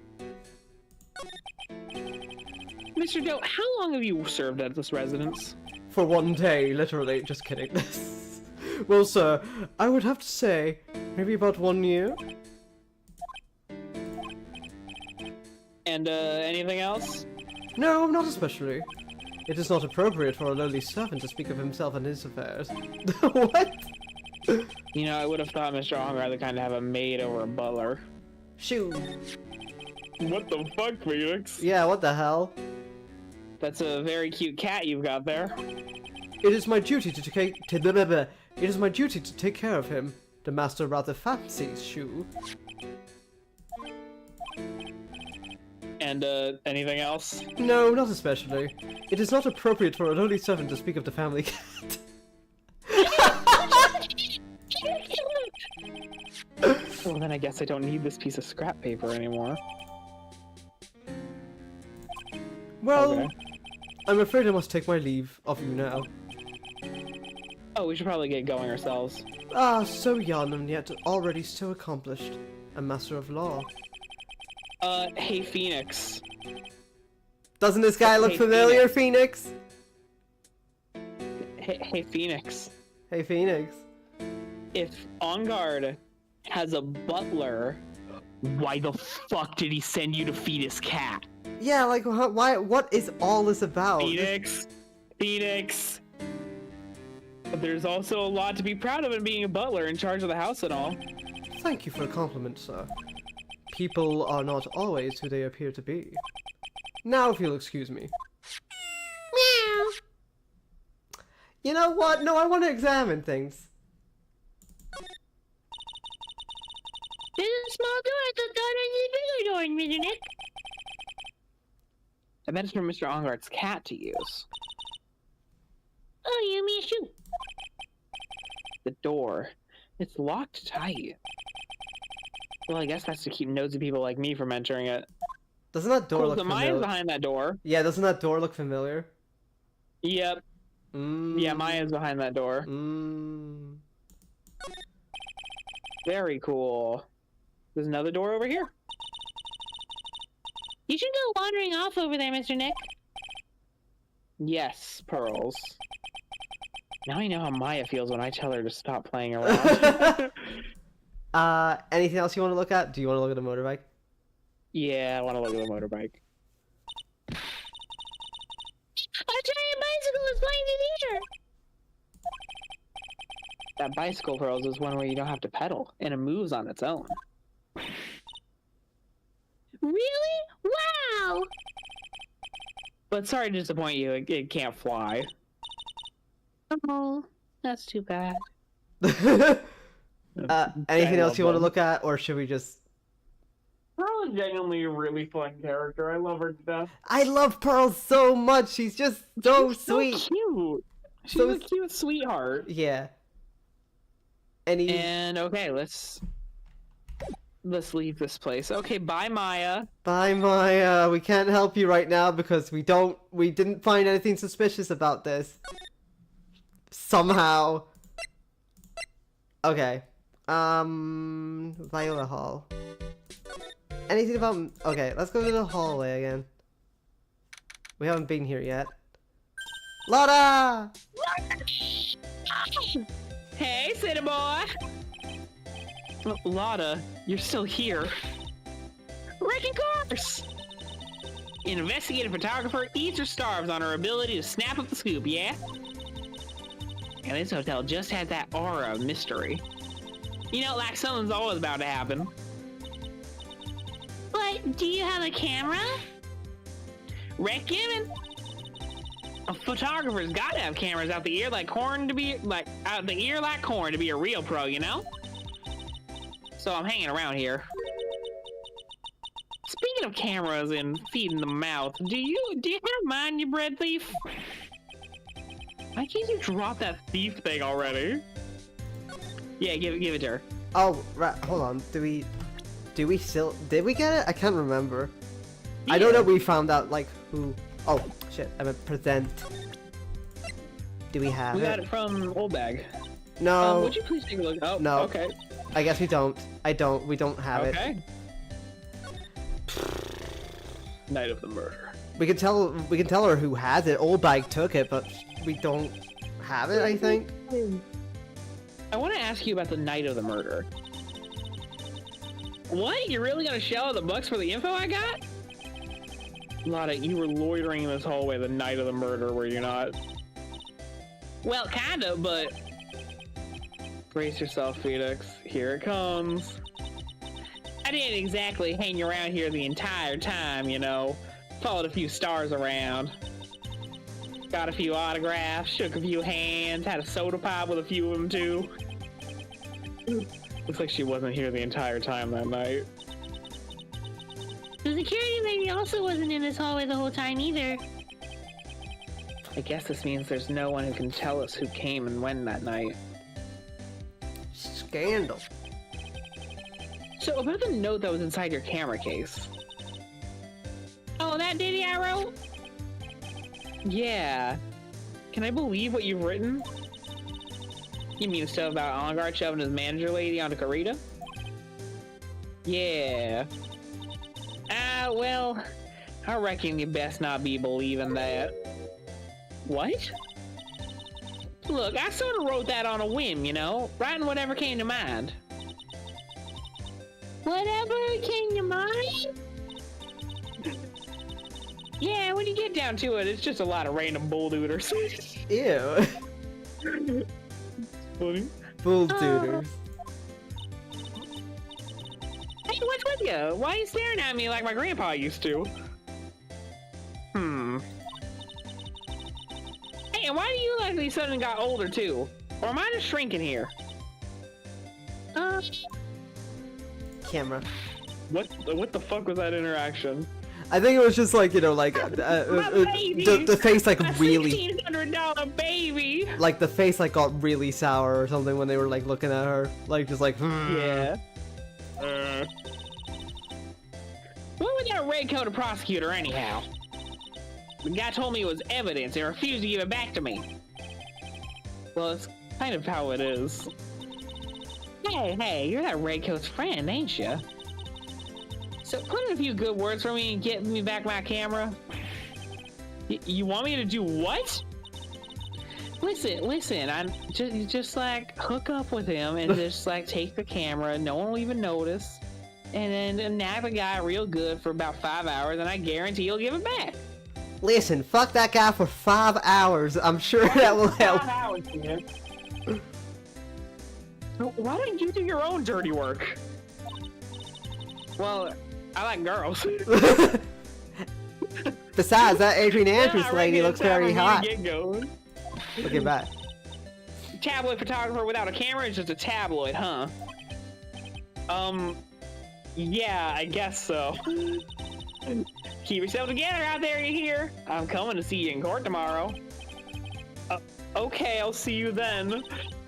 S2: Mr. Doe, how long have you served at this residence?
S1: For one day, literally. Just kidding. Well, sir, I would have to say, maybe about 1 year?
S2: And, anything else?
S1: No, not especially. It is not appropriate for a lowly servant to speak of himself and his affairs. What?
S2: You know, I would have thought Mr. On Guard would kind of have a maid over a butler.
S1: Shoot.
S2: What the fuck, Phoenix?
S1: Yeah, what the hell?
S2: That's a very cute cat you've got there.
S1: It is my duty to take It is my duty to take care of him. The master rather fancies Shoo.
S2: And, anything else?
S1: No, not especially. It is not appropriate for a lowly servant to speak of the family cat.
S2: Well, then I guess I don't need this piece of scrap paper anymore.
S1: Well,
S2: Okay.
S1: I'm afraid I must take my leave of you now.
S2: Oh, we should probably get going ourselves.
S1: Ah, so young and yet already so accomplished. A master of law.
S2: Hey, Phoenix.
S1: Doesn't this guy look
S2: Hey,
S1: familiar, Phoenix?
S2: Hey, Phoenix.
S1: Hey, Phoenix.
S2: If On Guard has a butler, why the fuck did he send you to feed his cat?
S1: Yeah, like, why? What is all this about?
S2: Phoenix. Phoenix. But there's also a lot to be proud of in being a butler in charge of the house and all.
S1: Thank you for the compliment, sir. People are not always who they appear to be. Now, if you'll excuse me.
S3: Meow.
S1: You know what? No, I want to examine things.
S5: There's a small door at the door and a bigger door, Mr. Nick.
S2: I bet it's for Mr. Ongard's cat to use.
S5: Oh, you mean shoot?
S2: The door. It's locked tight. Well, I guess that's to keep nosy people like me from entering it.
S1: Doesn't that door
S2: Cool,
S1: look
S2: so Maya's
S1: familiar?
S2: behind that door.
S1: Yeah, doesn't that door look familiar?
S2: Yep. Yeah, Maya's behind that door. Very cool. There's another door over here.
S5: You should go wandering off over there, Mr. Nick.
S2: Yes, Pearls. Now I know how Maya feels when I tell her to stop playing around.
S1: Anything else you want to look at? Do you want to look at a motorbike?
S2: Yeah, I want to look at the motorbike.
S5: A giant bicycle is flying through the air!
S2: That bicycle, Pearls, is one where you don't have to pedal, and it moves on its own.
S5: Really? Wow!
S2: But sorry to disappoint you, it can't fly.
S5: Oh, that's too bad.
S1: Anything else you want to
S2: them.
S1: look at, or should we just...
S4: Pearl is genuinely a really fun character. I love her to death.
S1: I love Pearl so much. She's just so sweet.
S2: So cute. She's
S1: So
S2: a cute sweetheart.
S1: Yeah.
S2: And okay, let's leave this place. Okay, bye, Maya.
S1: Bye, Maya. We can't help you right now because we didn't find anything suspicious about this. Somehow. Okay. Viola Hall. Anything about... Okay, let's go to the hallway again. We haven't been here yet. Lotta!
S2: Hey, City Boy. Oh, Lotta, you're still here. Wrecking course. An investigative photographer eats or starves on her ability to snap up the scoop, yeah? And this hotel just had that aura of mystery. You know, like something's always about to happen.
S5: But do you have a camera?
S2: Wreck given. A photographer's gotta have cameras out the ear like corn to be out the ear like corn to be a real pro, you know? So I'm hanging around here. Speaking of cameras and feeding the mouth, do you have mine, you bread thief? Why can't you drop that thief thing already? Yeah, give it to her.
S1: Oh, right. Hold on. Did we get it? I can't remember. I know
S2: Yeah.
S1: that we found out, like, who... Oh, shit. I meant present. Do we have
S2: We
S1: it?
S2: got it from Old Bag.
S1: No.
S2: Would you please take a look? Oh,
S1: No.
S2: okay.
S1: I guess we don't. We don't have it.
S2: Okay. Night of the murder.
S1: We can tell her who has it. Old Bag took it, but we don't have it, I think.
S2: I want to ask you about the night of the murder. What? You're really gonna shell out the bucks for the info I got? Lotta, you were loitering in this hallway the night of the murder, were you not? Well, kinda, but... Brace yourself, Phoenix. Here it comes. I didn't exactly hang around here the entire time, you know. Followed a few stars around. Got a few autographs, shook a few hands, had a soda pop with a few of them too. Looks like she wasn't here the entire time that night.
S5: The security lady also wasn't in this hallway the whole time either.
S2: I guess this means there's no one who can tell us who came and when that night.
S1: Scandal.
S2: So about the note that was inside your camera case.
S5: Oh, that ditty I wrote?
S2: Yeah. Can I believe what you've written? You mean stuff about Ongard shoving his manager lady onto Karita? Yeah. Well, I reckon you best not be believing that. What? Look, I sort of wrote that on a whim, you know? Writing whatever came to mind.
S5: Whatever came to mind?
S2: Yeah, when you get down to it, it's just a lot of random bulldooters.
S1: Ew.
S2: Funny.
S1: Bull dooders.
S2: Hey, what's with you? Why are you staring at me like my grandpa used to? Hey, and why do you like these suddenly got older too? Or am I just shrinking here?
S1: Camera.
S2: What the fuck was that interaction?
S1: I think it was just like, you know, like the face like
S2: a
S1: really
S2: $1,600 baby.
S1: like the face like got really sour or something when they were like looking at her, like just like
S2: Yeah. What was that red coated prosecutor anyhow? The guy told me it was evidence and refused to give it back to me. Well, it's kind of how it is. Hey, you're that red coat's friend, ain't you? So put in a few good words for me and get me back my camera. You want me to do what? Listen, I'm just like hook up with him and just like take the camera, no one will even notice, and then nab the guy real good for about 5 hours, and I guarantee he'll give it back.
S1: listen, fuck that guy for 5 hours. I'm sure that will help.
S2: 5 hours, man. Why don't you do your own dirty work? Well, I like girls.
S1: Besides, that Adrian Andrews lady looks very hot.
S2: Get going.
S1: Look at that.
S2: Tabloid photographer without a camera is just a tabloid, huh? Yeah, I guess so. Keep yourself together out there, you hear? I'm coming to see you in court tomorrow. Okay, I'll see you then.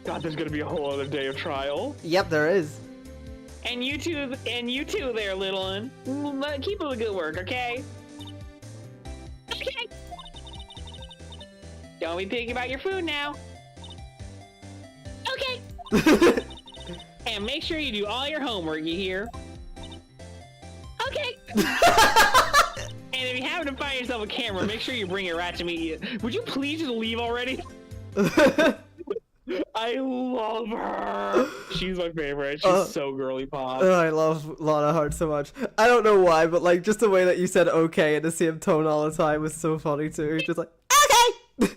S2: God, there's gonna be a whole other day of trial.
S1: Yep, there is.
S2: And you too there, little one. Keep up the good work, okay? Okay. Don't be picky about your food now. Okay. And make sure you do all your homework, you hear? Okay. And if you happen to find yourself a camera, make sure you bring it right to me. Would you please just leave already? I love her. She's my favorite. She's so girly pop.
S1: I love Lana Hart so much. I don't know why, but like just the way that you said okay and to see him tone all the time was so funny too. He's just like, okay!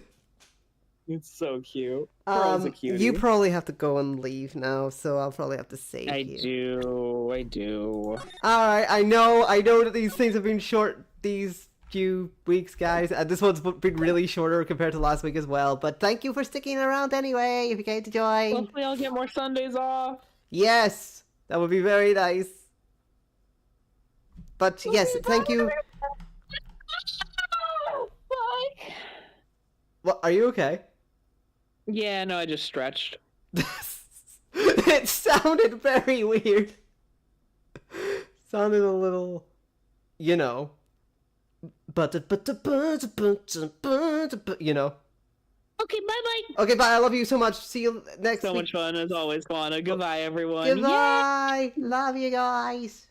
S2: It's so cute. Pearl's a cutie.
S1: You probably have to go and leave now, so I'll probably have to save you.
S2: I do.
S1: Alright, I know that these things have been short these few weeks, guys, and this one's been really shorter compared to last week as well, but thank you for sticking around anyway, if you came to join.
S2: Hopefully I'll get more Sundays off.
S1: Yes, that would be very nice. But yes, thank you. What, are you okay?
S2: Yeah, no, I just stretched.
S1: It sounded very weird. Sounded a little, you know. But you know.
S2: Okay, bye-bye.
S1: Okay, bye. I love you so much. See you next week.
S2: So much fun as always, Lana. Goodbye, everyone.
S1: Goodbye. Love you guys.